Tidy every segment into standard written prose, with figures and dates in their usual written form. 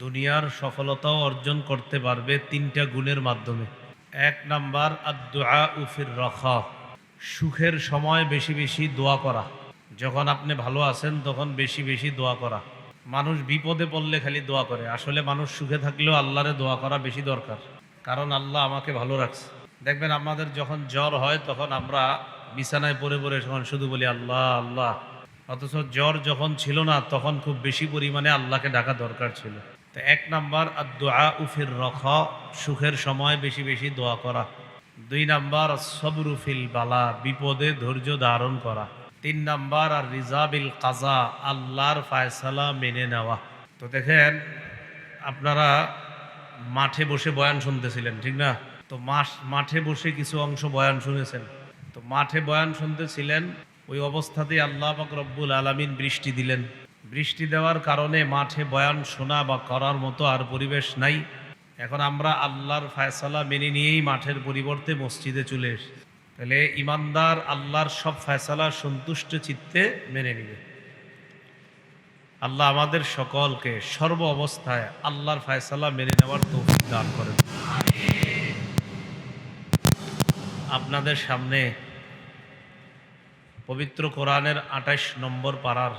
দুনিয়ার সফলতাও অর্জন করতে পারবে তিনটা গুণের মাধ্যমে। এক নাম্বার আদ-দুআ ফির রাখা, সুখের সময় বেশি বেশি দোয়া করা। যখন আপনি ভালো আছেন তখন বেশি বেশি দোয়া করা। মানুষ বিপদে পড়লে খালি দোয়া করে, আসলে মানুষ সুখে থাকলেও আল্লাহরে দোয়া করা বেশি দরকার, কারণ আল্লাহ আমাকে ভালো রাখছে। দেখবেন আমাদের যখন জ্বর হয় তখন আমরা বিছানায় পড়ে পড়ে যখন শুধু বলি আল্লাহ আল্লাহ, অথচ জ্বর যখন ছিল না তখন খুব বেশি পরিমাণে আল্লাহকে ডাকা দরকার ছিল। তো এক নাম্বার আদ-দুআ ফির রাখা, সুখের সময় বেশি বেশি দোয়া করা। দুই নাম্বার সবরু ফিল বালা, বিপদে ধৈর্য ধারণ করা। তিন নাম্বার আর রিজা বিল কাজা, আল্লাহর ফায়সালা মেনে নেওয়া। তো দেখেন, আপনারা মাঠে বসে বয়ান শুনতেছিলেন, ঠিক না? তো মাঠে বসে কিছু অংশ বয়ান শুনেছেন। তো মাঠে বয়ান শুনতেছিলেন, ওই অবস্থাতেই আল্লাহ পাক রব্বুল আলামিন বৃষ্টি দিলেন। বৃষ্টি দেওয়ার কারণে মাঠে বয়ান শোনা বা করার মতো আর পরিবেশ নাই। এখন আমরা আল্লাহর ফায়সালা মেনে নিয়েই মাঠের পরিবর্তে মসজিদে চলে এসেছি। তাহলে ইমানদার আল্লাহর সব ফায়সালা সন্তুষ্ট চিত্তে মেনে নিবে। আল্লাহ আমাদের সকলকে সর্ব অবস্থায় আল্লাহর ফায়সালা মেনে নেওয়ার তৌফিক দান করেন। আপনাদের সামনে পবিত্র কোরআনের ২৮ নম্বর পারার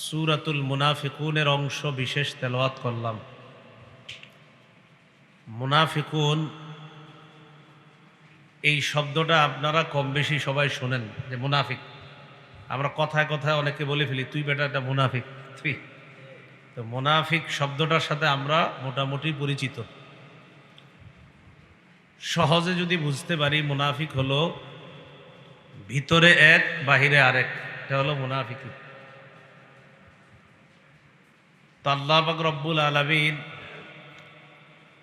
সূরাতুল মুনাফিকুনের অংশ বিশেষ তেলাওয়াত করলাম। মুনাফিকুন, এই শব্দটা আপনারা কম বেশি সবাই শোনেন যে মুনাফিক। আমরা কথায় কথায় অনেকে বলে ফেলি, তুই বেটা একটা মুনাফিক তুই। তো মুনাফিক শব্দটার সাথে আমরা মোটামুটি পরিচিত। সহজে যদি বুঝতে পারি, মুনাফিক হলো ভিতরে এক বাহিরে আরেক, এটা হলো মুনাফিক। তো আল্লাহ পাক রব্বুল আলামিন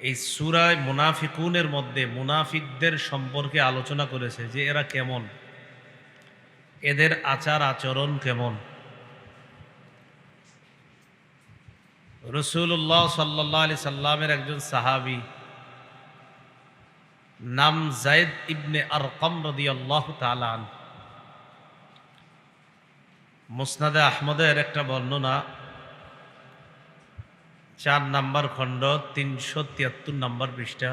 এই সূরা মুনাফিকুনের মধ্যে মুনাফিকদের সম্পর্কে আলোচনা করেছে যে এরা কেমন, এদের আচার আচরণ কেমন। রাসূলুল্লাহ সাল্লাল্লাহু আলাইহি সাল্লামের একজন সাহাবী, নাম যায়েদ ইবনে আরকাম রাদিয়াল্লাহু তাআলা আনহু, মুসনাদে আহমদের একটা বর্ণনা, ৪ নম্বর খণ্ড ৩৭৩ নম্বর পৃষ্ঠা।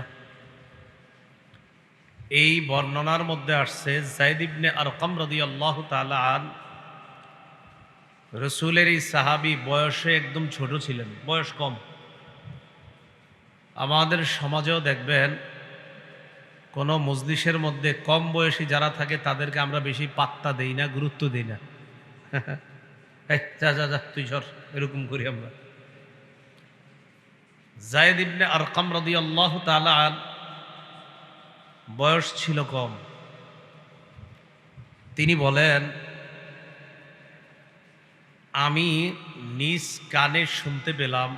এই বর্ণনার মধ্যে আসছে যায়েদ ইবনে আরকাম রাদিয়াল্লাহু তাআলা আনহু রাসূলের এই সাহাবী বয়সে একদম ছোট ছিলেন, বয়স কম। আমাদের সমাজেও দেখবেন কোনো মজলিসের মধ্যে কম বয়সী যারা থাকে তাদেরকে আমরা বেশি পাত্তা দেই না, গুরুত্ব দিই না। যা যা যা তুই সর, এরকম করি আমরা। যায়েদ ইবনে আরকাম রাদিয়াল্লাহু তাআলা আনহু বয়স ছিল কম। তিনি বলেন, আমি নিজ কানে শুনতে পেলাম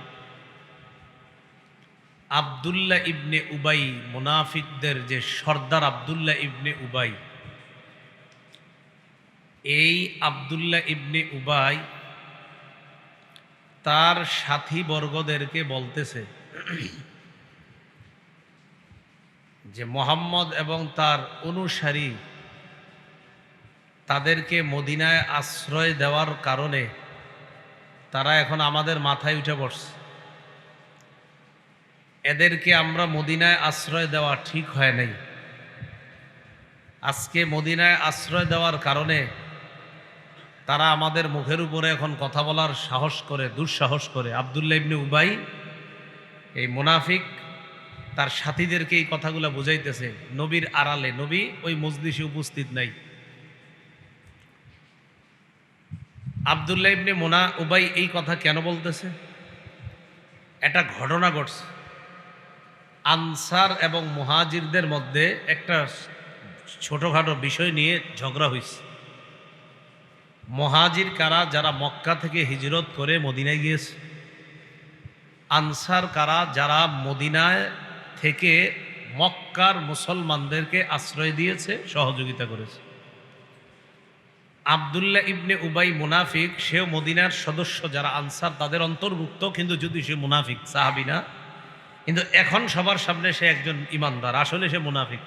আব্দুল্লাহ ইবনে উবাই, মুনাফিকদের যে সর্দার আব্দুল্লাহ ইবনে উবাই, এই আব্দুল্লাহ ইবনে উবাই তার সাথী বর্গদেরকে বলতেছে যে মুহাম্মদ এবং তার অনুসারী তাদেরকে মদিনায় আশ্রয় দেওয়ার কারণে তারা এখন আমাদের মাথায় উঠে পড়ছে। এদেরকে আমরা মদিনায় আশ্রয় দেওয়া ঠিক হয় নাই। আজকে মদিনায় আশ্রয় দেওয়ার কারণে তারা আমাদের মুখের উপরে এখন কথা বলার সাহস করে, দুঃসাহস করে। আব্দুল্লাহ ইবনে উবাই, এই মুনাফিক, তার সাথীদেরকে এই কথাগুলো বুঝাইতেছে নবীর আড়ালে। নবী ওই মজলিসে উপস্থিত নাই। আব্দুল্লাহ ইবনে উবাই এই কথা কেন বলতেছে? একটা ঘটনা ঘটছে। আনসার এবং মুহাজিরদের মধ্যে একটা ছোটখাটো বিষয় নিয়ে ঝগড়া হয়েছে। মুহাজির কারা? যারা মক্কা থেকে হিজরত করে মদিনায় গিয়েছে। আনসার কারা? যারা মদিনায় থেকে মক্কার মুসলমানদেরকে আশ্রয় দিয়েছে, সহযোগিতা করেছে। আব্দুল্লাহ ইবনে উবাই মুনাফিক, সেও মদিনার সদস্য, যারা আনসার তাদের অন্তর্ভুক্ত, কিন্তু যদি সে মুনাফিক, সাহাবী না। কিন্তু এখন সবার সামনে সে একজন ইমানদার, আসলে সে মুনাফিক।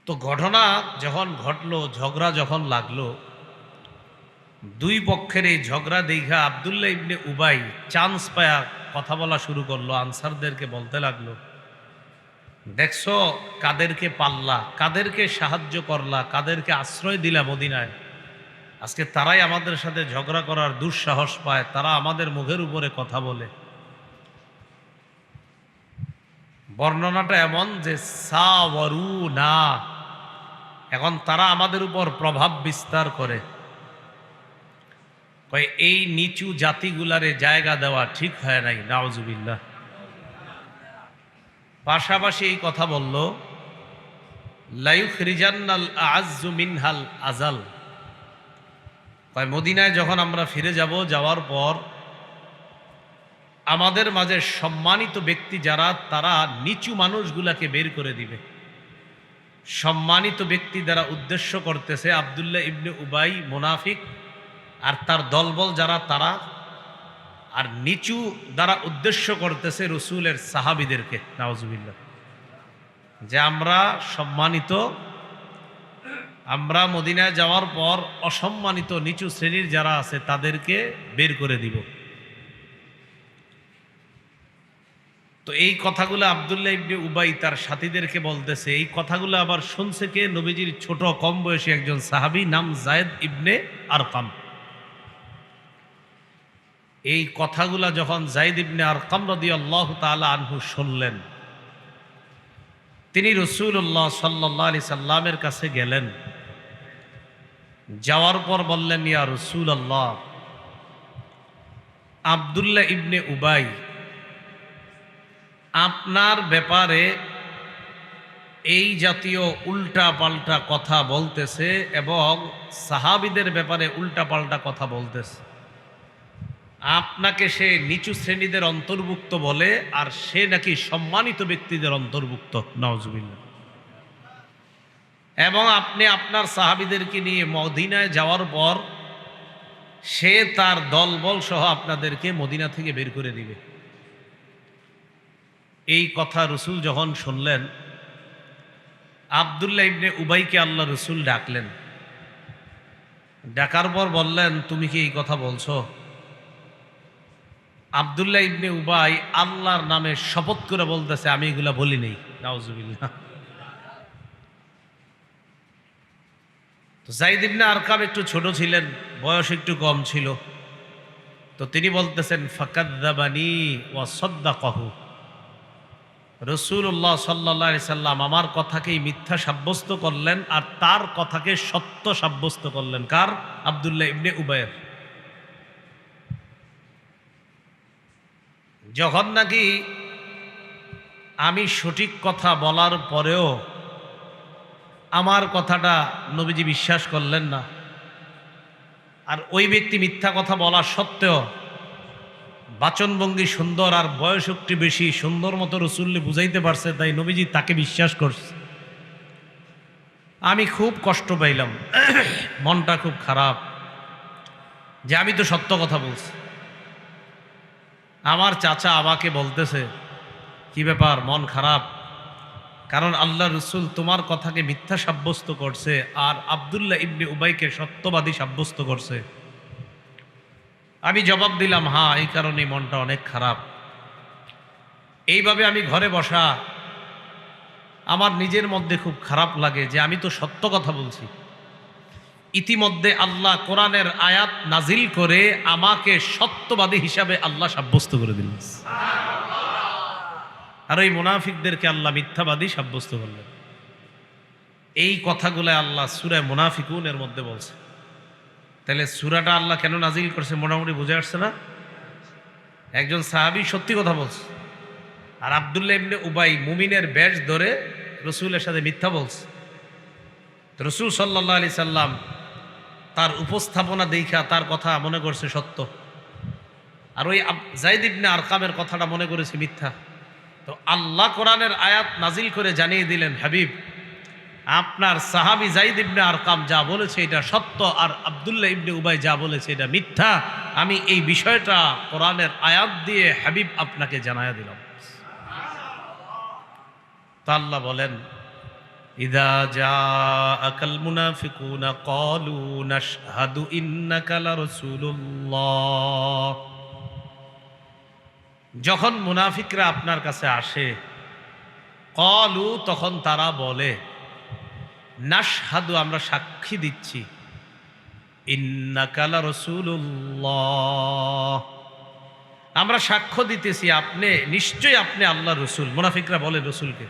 তো ঘটনা যখন ঘটলো, ঝগড়া যখন লাগলো, দুই পক্ষের এই ঝগড়া দেখা আব্দুল্লাহ ইবনে উবাই চান্স পায়া কথা বলা শুরু করলো, আনসারদেরকে বলতে লাগলো, দেখছো কাদেরকে পাল্লা, কাদেরকে সাহায্য করলা, কাদেরকে আশ্রয় দিলা মদিনায়, আজকে তারাই আমাদের সাথে ঝগড়া করার দুঃসাহস পায়, তারা আমাদের মুখের উপরে কথা বলে। বর্ণনাটা এমন যে সাওয়ারু না, এখন তারা আমাদের উপর প্রভাব বিস্তার করে। এই নিচু জাতিগুলারে জায়গা দেওয়া ঠিক হয় নাই, নাউজুবিল্লাহ। পাশাপাশি এই কথা বলল, লায়ুখরিজান্নাল আ'আজ্জু মিনহাল আজাল, মদিনায় যখন আমরা ফিরে যাব, যাওয়ার পর আমাদের মাঝে সম্মানিত ব্যক্তি যারা, তারা নিচু মানুষগুলাকে বের করে দিবে। সম্মানিত ব্যক্তি দ্বারা উদ্দেশ্য করতেছে আব্দুল্লাহ ইবনে উবাই মুনাফিক আর তার দলবল যারা তারা, আর নিচু দ্বারা উদ্দেশ্য করতেছে রসুলের সাহাবীদেরকে, নাউজুবিল্লাহ। যে আমরা সম্মানিত, আমরা মদিনায় যাওয়ার পর অসম্মানিত নিচু শ্রেণীর যারা আছে তাদেরকে বের করে দিব। তো এই কথাগুলো আব্দুল্লাহ ইবনে উবাই তার সাথীদেরকে বলতেছে। এই কথাগুলো আবার শুনছে কে? নবীজির ছোট কম বয়সী একজন সাহাবী, নাম যায়েদ ইবনে আরকাম। এই কথাগুলা যখন যায়েদ ইবনে আরকাম রাদিয়াল্লাহু তাআলা আনহু শুনলেন, তিনি রাসূলুল্লাহ সাল্লাল্লাহু আলাইহি সাল্লামের কাছে গেলেন। যাওয়ার পর বললেন, ইয়া রাসূলুল্লাহ, আব্দুল্লাহ ইবনে উবাই আপনার ব্যাপারে এই জাতীয় উল্টা পাল্টা কথা বলতেছে এবং সাহাবীদের ব্যাপারে উল্টা পাল্টা কথা বলতেছে। আপনাকে সে নিচু শ্রেণীদের অন্তর্ভুক্ত বলে, আর সে নাকি সম্মানিত ব্যক্তিদের অন্তর্ভুক্ত, নাউজুবিল্লাহ। এবং আপনি আপনার সাহাবীদেরকে নিয়ে মদিনায় যাওয়ার পর সে তার দলবল সহ আপনাদেরকে মদিনা থেকে বের করে দিবে। এই কথা রসুল যখন শুনলেন, আব্দুল্লাহ ইবনে উবাইকে আল্লাহ রসুল ডাকলেন। ডাকার পর বললেন, তুমি কি এই কথা বলছো? আব্দুল্লাহ ইবনে উবাই আল্লাহর নামে শপথ করে বলতেছে, আমি এগুলা বলি নেই, নাউজুবিল্লাহ। তো যায়েদ ইবনে আরকাম একটু ছোট ছিলেন, বয়স একটু কম ছিল। তো তিনি বলতেছেন, ফাকাযযাবানি ওয়া সাদ্দাকাহু, রাসূলুল্লাহ সাল্লাল্লাহু আলাইহি সাল্লাম আমার কথাকেই মিথ্যা সাব্যস্ত করলেন আর তার কথাকে সত্য সাব্যস্ত করলেন। কার? আব্দুল্লাহ ইবনে উবাইয়ের। যখন নাকি আমি সঠিক কথা বলার পরেও আমার কথাটা নবীজি বিশ্বাস করলেন না, আর ওই ব্যক্তি মিথ্যা কথা বলা সত্ত্বেও বাচনভঙ্গি সুন্দর আর বয়স একটু বেশি, সুন্দর মতো রসুল্লি বুঝাইতে পারছে, তাই নবীজি তাকে বিশ্বাস করছে। আমি খুব কষ্ট পাইলাম, মনটা খুব খারাপ যে আমি তো সত্য কথা বলছি। আমার চাচা আমাকে বলতেছে, কি ব্যাপার, মন খারাপ? কারণ আল্লাহ রসুল তোমার কথাকে মিথ্যা সাব্যস্ত করছে আর আব্দুল্লাহ ইবনে উবাইকে সত্যবাদী সাব্যস্ত করছে। আমি জবাব দিলাম, হ্যাঁ, এই কারণে মনটা অনেক খারাপ। এইভাবে আমি ঘরে বসা, আমার নিজের মধ্যে খুব খারাপ লাগে যে আমি তো সত্য কথা বলছি। ইতিমধ্যে আল্লাহ কোরআনের আয়াত নাজিল করে আমাকে সত্যবাদী হিসাবে আল্লাহ সাব্যস্ত করে দিলেন, আর ওই মুনাফিকদেরকে আল্লাহ মিথ্যাবাদী সাব্যস্ত করলেন। এই কথাগুলো আল্লাহ সূরা মুনাফিকুনের মধ্যে বলছে। তাহলে সূরাটা আল্লাহ কেন নাজিল করছে মোটামুটি বুঝে আসছে না? একজন সাহাবী সত্যি কথা বলছে, আর আব্দুল্লাহ ইবনে উবাই মুমিনের বেশ ধরে রসুলের সাথে মিথ্যা বলছে। রসুল সাল্লাল্লাহু আলাইহি সাল্লাম তার উপস্থাপনা দেখা তার কথা মনে করছে সত্য, আর ওই যায়েদ ইবনে আরকামের কথাটা মনে করেছে মিথ্যা। তো আল্লাহ কোরআনের আয়াত নাজিল করে জানিয়ে দিলেন, হাবিব, আপনার সাহাবী যায়েদ ইবনে আরকাম যা বলেছে এটা সত্য, আর আব্দুল্লাহ ইবনে উবাই যা বলেছে এটা মিথ্যা। আমি এই বিষয়টা কোরআনের আয়াত দিয়ে হাবিব আপনাকে জানায়া দিলাম। তা আল্লাহ বলেন, ইযা জাআকাল মুনাফিকুনা ক্বালু নাশহাদু ইন্নাকা লারাসূলুল্লাহ। যখন মুনাফিকরা আপনার কাছে আসে, ক্বালু তখন তারা বলে, নাশহাদু আমরা সাক্ষী দিচ্ছি, ইন্নাকা লারাসূলুল্লাহ আমরা সাক্ষ্য দিতেছি আপনি নিশ্চয়ই আপনি আল্লাহর রাসূল। মুনাফিকরা বলে রাসূলকে,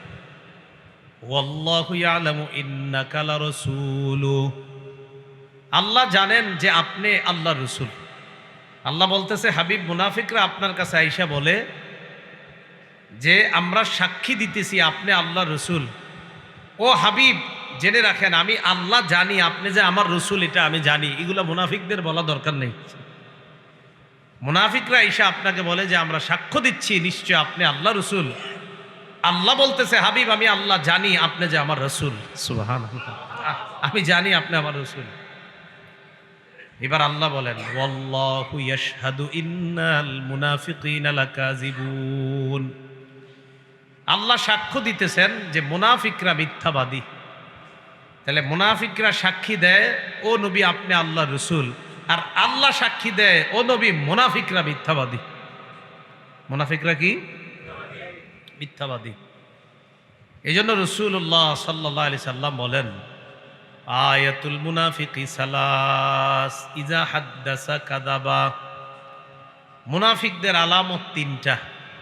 ওয়াল্লাহু ইয়ালামু ইন্নাকা লারাসূলু আল্লাহ জানেন যে আপনি আল্লাহর রাসূল। আল্লাহ বলতেছে, হাবিব মুনাফিকরা আপনার কাছে আইসা বলে যে আমরা সাক্ষী দিতেছি আপনি আল্লাহর রাসূল। ও হাবিব জেনে রাখেন আমি আল্লাহ জানি আপনি যে আমার রাসূল, এটা আমি জানি। এগুলো মুনাফিকদের বলা দরকার নেই। মুনাফিকরা আইসা আপনাকে বলে যে আমরা সাক্ষ্য দিচ্ছি নিশ্চয় আপনি আল্লাহ রাসূল। আল্লাহ বলতেছে, হাবিব আমি আল্লাহ জানি আপনি যে আমার রাসূল। সুবহানাল্লাহ, আমি জানি আপনি আমার রাসূল। এবার আল্লাহ বলেন, ওয়াল্লাহু ইয়াশহাদু ইন্নাল মুনাফিকিনা লাকাযিবুন আল্লাহ সাক্ষ্য দিতেছেন যে মুনাফিকরা মিথ্যাবাদী। তাহলে মুনাফিকরা সাক্ষী দেয় ও নবী আপনি আল্লাহর রাসূল, আর আল্লাহ সাক্ষী দেয় ও নবী মুনাফিকরা মিথ্যাবাদী। মুনাফিকরা কি? মিথ্যাবাদী। এই জন্য রাসূলুল্লাহ সাল্লাল্লাহু আলাইহি সাল্লাম বলেন, আয়াতুল মুনাফিকি সালাস ইজা হাদ্দাসা কাযাবা। মুনাফিকদের আলামত তিনটা।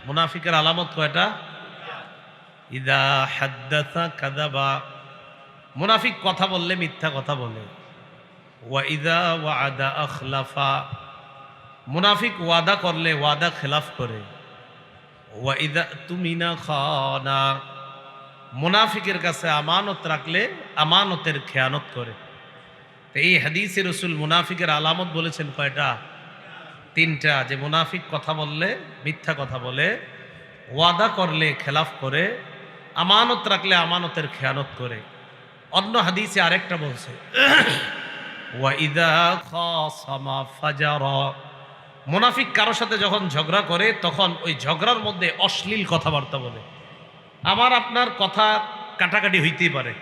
মুনাফিকের আলামত কয়টা? ইজা হাদ্দাসা কাযাবা, মুনাফিক কথা বললে মিথ্যা কথা বলে। ওয়া ইজা ওয়াদা আখলাফা, মুনাফিক ওয়াদা করলে ওয়াদা খেলাফ করে। ওয়া ইজা তুমিনা খানা, মুনাফিকের কাছে আমানত রাখলে আমানতের খেয়ানত করে। তো এই হাদিসে রাসূল মুনাফিকের আলামত বলেছেন কয়টা? তিনটা। যে মুনাফিক কথা বললে মিথ্যা কথা বলে, ওয়াদা করলে খেলাফ করে, আমানত রাখলে আমানতের খেয়ানত করে। অন্য হাদিসে আরেকটা বলছে, ওয়া ইযা খাসামা ফাজারা, মুনাফিক কারোর সাথে যখন ঝগড়া করে তখন ওই ঝগড়ার মধ্যে অশ্লীল কথাবার্তা বলে। আমার আপনার কথা কাটাকাটি হইতেই পারে,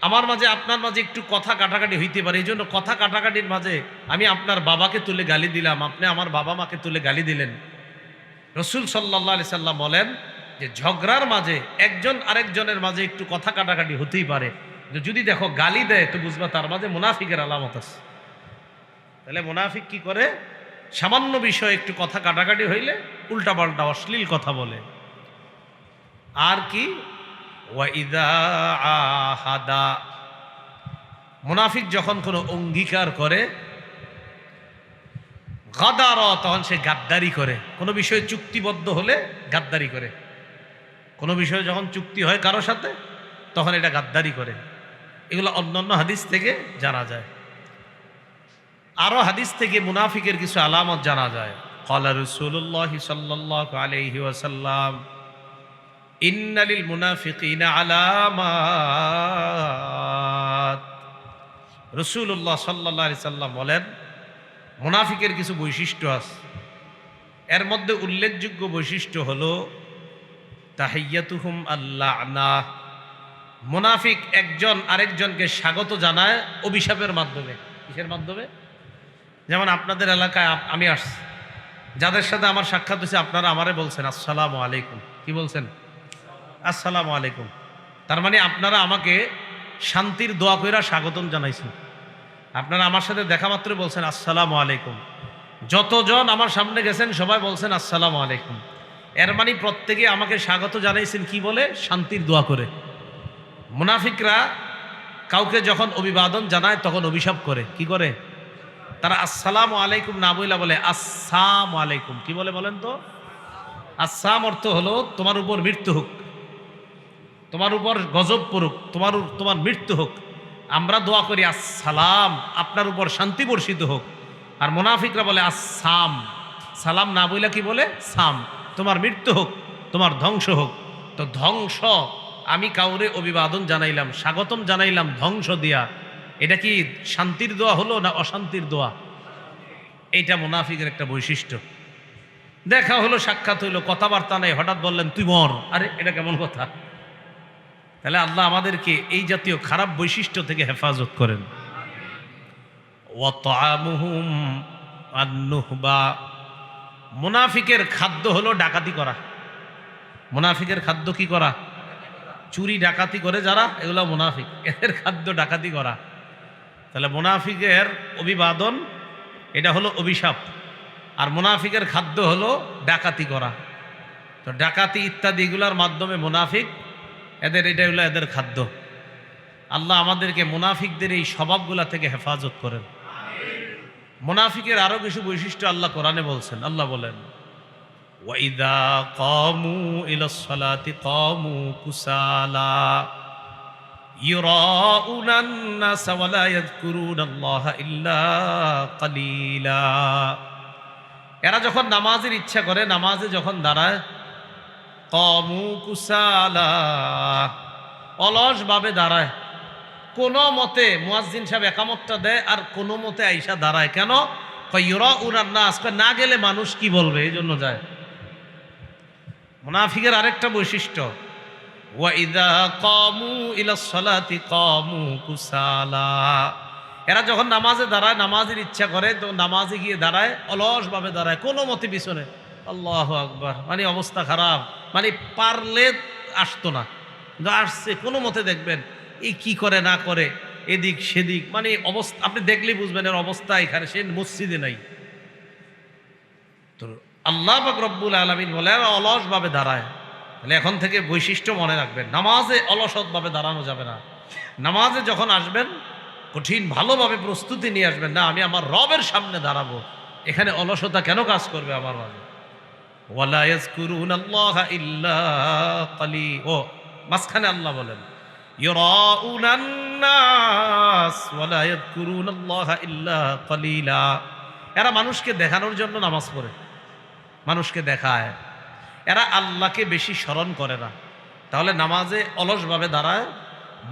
আমার মাঝে আপনার মাঝে একটু কথা কাটাকাটি হইতে পারে। এই জন্য কথা কাটাকাটির মাঝে আমি আপনার বাবাকে তুলে গালি দিলাম, আপনি আমার বাবা মাকে তুলে গালি দিলেন। রাসূল সাল্লাল্লাহু আলাইহি সাল্লাম বলেন যে ঝগড়ার মাঝে একজন আরেকজনের মাঝে একটু কথা কাটাকাটি হতেই পারে, যদি দেখো গালি দেয় তো বুঝবা তার মাঝে মুনাফিকের আলামত আছে। তাহলে মুনাফিক কি করে? সামান্য বিষয়ে একটু কথা কাটাকাটি হইলে উল্টাপাল্টা অশ্লীল কথা বলে। আর কি? ওয়া ইযা আহাদা, মুনাফিক যখন কোনো অঙ্গীকার করে, গাদার, তখন সে গাদ্দারি করে। কোনো বিষয়ে চুক্তিবদ্ধ হলে গাদ্দারি করে। কোনো বিষয়ে যখন চুক্তি হয় কারোর সাথে তখন এটা গাদ্দারি করে। এগুলো অন্যান্য হাদিস থেকে জানা যায়। আরো হাদিস থেকে মুনাফিকের কিছু আলামত জানা যায়। ক্বালা রাসূলুল্লাহ সাল্লাল্লাহু আলাইহি ওয়াসাল্লাম, ইন্নালিল মুনাফিকিনা আলামাত। রাসূলুল্লাহ সাল্লাল্লাহু আলাইহি সাল্লাম বলেন, মুনাফিকের কিছু বৈশিষ্ট্য আছে। এর মধ্যে উল্লেখযোগ্য বৈশিষ্ট্য হলো তাহিয়াতুহুম আল্লাহনা, মুনাফিক একজন আরেকজনকে স্বাগত জানায় অভিশাপের মাধ্যমে। কিসের মাধ্যমে? যেমন আপনাদের এলাকায় আমি আসছি, যাদের সাথে আমার সাক্ষাৎ হয়েছে আপনারা আমারে বলছেন আসসালামু আলাইকুম। কি বলছেন? আসসালামু আলাইকুম। তার মানে আপনারা আমাকে শান্তির দোয়া কইরা স্বাগতম জানাইছেন। আপনারা আমার সাথে দেখা মাত্র বলছেন আসসালামু আলাইকুম। যতজন আমার সামনে গেছেন সবাই বলছেন আসসালামু আলাইকুম। এর মানে প্রত্যেকে আমাকে স্বাগত জানাইছেন কি বলে? শান্তির দোয়া করে। মুনাফিকরা কাউকে যখন অভিবাদন জানায় তখন অভিশাপ করে। কি করে? তারা আসসালামু আলাইকুম না বইলা বলে আসসালামু আলাইকুম। কি বলে বলেন তো? আসসালাম অর্থ হলো তোমার উপর মৃত্যু হোক, তোমার উপর গজব পড়ুক, তোমার মৃত্যু হোক। আমরা দোয়া করি আসসালাম, আপনার উপর শান্তি বর্ষিত হোক। আর মুনাফিকরা বলে আসসাম, সালাম না বইলা কি বলে? সাম, তোমার মৃত্যু হোক, তোমার ধ্বংস হোক। তো ধ্বংস, আমি কাউরে অভিবাদন জানাইলাম, স্বাগতম জানাইলাম ধ্বংস দিয়া, এটা কি শান্তির দোয়া হলো না অশান্তির দোয়া? এইটা মুনাফিকের একটা বৈশিষ্ট্য। দেখা হলো, সাক্ষাৎ হইলো, কথাবার্তা নাই, হঠাৎ বললেন তুই মর। আরে এটা কেমন কথা? তাহলে আল্লাহ আমাদেরকে এই জাতীয় খারাপ বৈশিষ্ট্য থেকে হেফাজত করেন। ওয়া তাআমুহুম আন-নুহবা, মুনাফিকের খাদ্য হলো ডাকাতি করা। মুনাফিকের খাদ্য কি করা? চুরি ডাকাতি করে যারা, এগুলো মুনাফিক, এদের খাদ্য ডাকাতি করা। তাহলে মুনাফিকের অভিবাদন এটা হলো অভিশাপ, আর মুনাফিকের খাদ্য হলো ডাকাতি করা। তো ডাকাতি ইত্যাদি এগুলোর মাধ্যমে মুনাফিক, এটা হলো এদের খাদ্য। আল্লাহ আমাদেরকে মুনাফিকদের এই স্বভাবগুলা থেকে হেফাজত করেন। মুনাফিকের আরো কিছু বৈশিষ্ট্য আল্লাহ কোরআনে বলছেন। আল্লাহ বলেন, ওয়াইদা কামু ইলাস সালাতি কামু কুসালা ইউরাউনান নাস ওয়া লা ইয়াযকুরুনাল্লাহা ইল্লা কালিলা। এরা যখন নামাজের ইচ্ছা করে, নামাজে যখন দাঁড়ায়, কামু কুসালা, অলসভাবে দাঁড়ায়। কোনো মতে মুয়াজ্জিন সাহেব একামতটা দেয় আর কোনো মতে আইসা দাঁড়ায়। কেন? ইউরাউনান নাস, না গেলে মানুষ কি বলবে, এই জন্য যায়। মুনাফিকের আরেকটা বৈশিষ্ট্য, ওয়াইদা কামু ইলাস সালাতি কামু কুসালা, এরা যখন নামাজে দাঁড়ায়, নামাজের ইচ্ছা করে, তো নামাজে গিয়ে দাঁড়ায়, অলসভাবে দাঁড়ায়, কোনো মতে পিছনে। আল্লাহু আকবার, মানে অবস্থা খারাপ, মানে পারলে আসতো না, কিন্তু আসছে কোনো মতে। দেখবেন এই কি করে না করে, এদিক সেদিক, মানে অবস্থা আপনি দেখলেই বুঝবেন এর অবস্থা এখানে, সে মসজিদে নাই। তো আল্লাহ পাক রব্বুল আলামিন বলে অলসভাবে দাঁড়ায়। তাহলে এখন থেকে বৈশিষ্ট্য মনে রাখবেন, নামাজে অলসভাবে দাঁড়ানো যাবে না। নামাজে যখন আসবেন কঠিন ভালোভাবে প্রস্তুতি নিয়ে আসবেন, না আমি আমার রবের সামনে দাঁড়াবো, এখানে অলসতা কেন কাজ করবে আমার মাঝে। ওয়ালা ইয়াযকুরুনাল্লাহা ইল্লা কালি, ও মাঝখানে আল্লাহ বলেন ইউরাউনান নাস ওয়ালা ইয়াযকুরুনাল্লাহা ইল্লা কালিলা, এরা মানুষকে দেখানোর জন্য নামাজ পড়ে, মানুষকে দেখায়, এরা আল্লাহকে বেশি স্মরণ করে না। তাহলে নামাজে অলসভাবে দাঁড়ায়,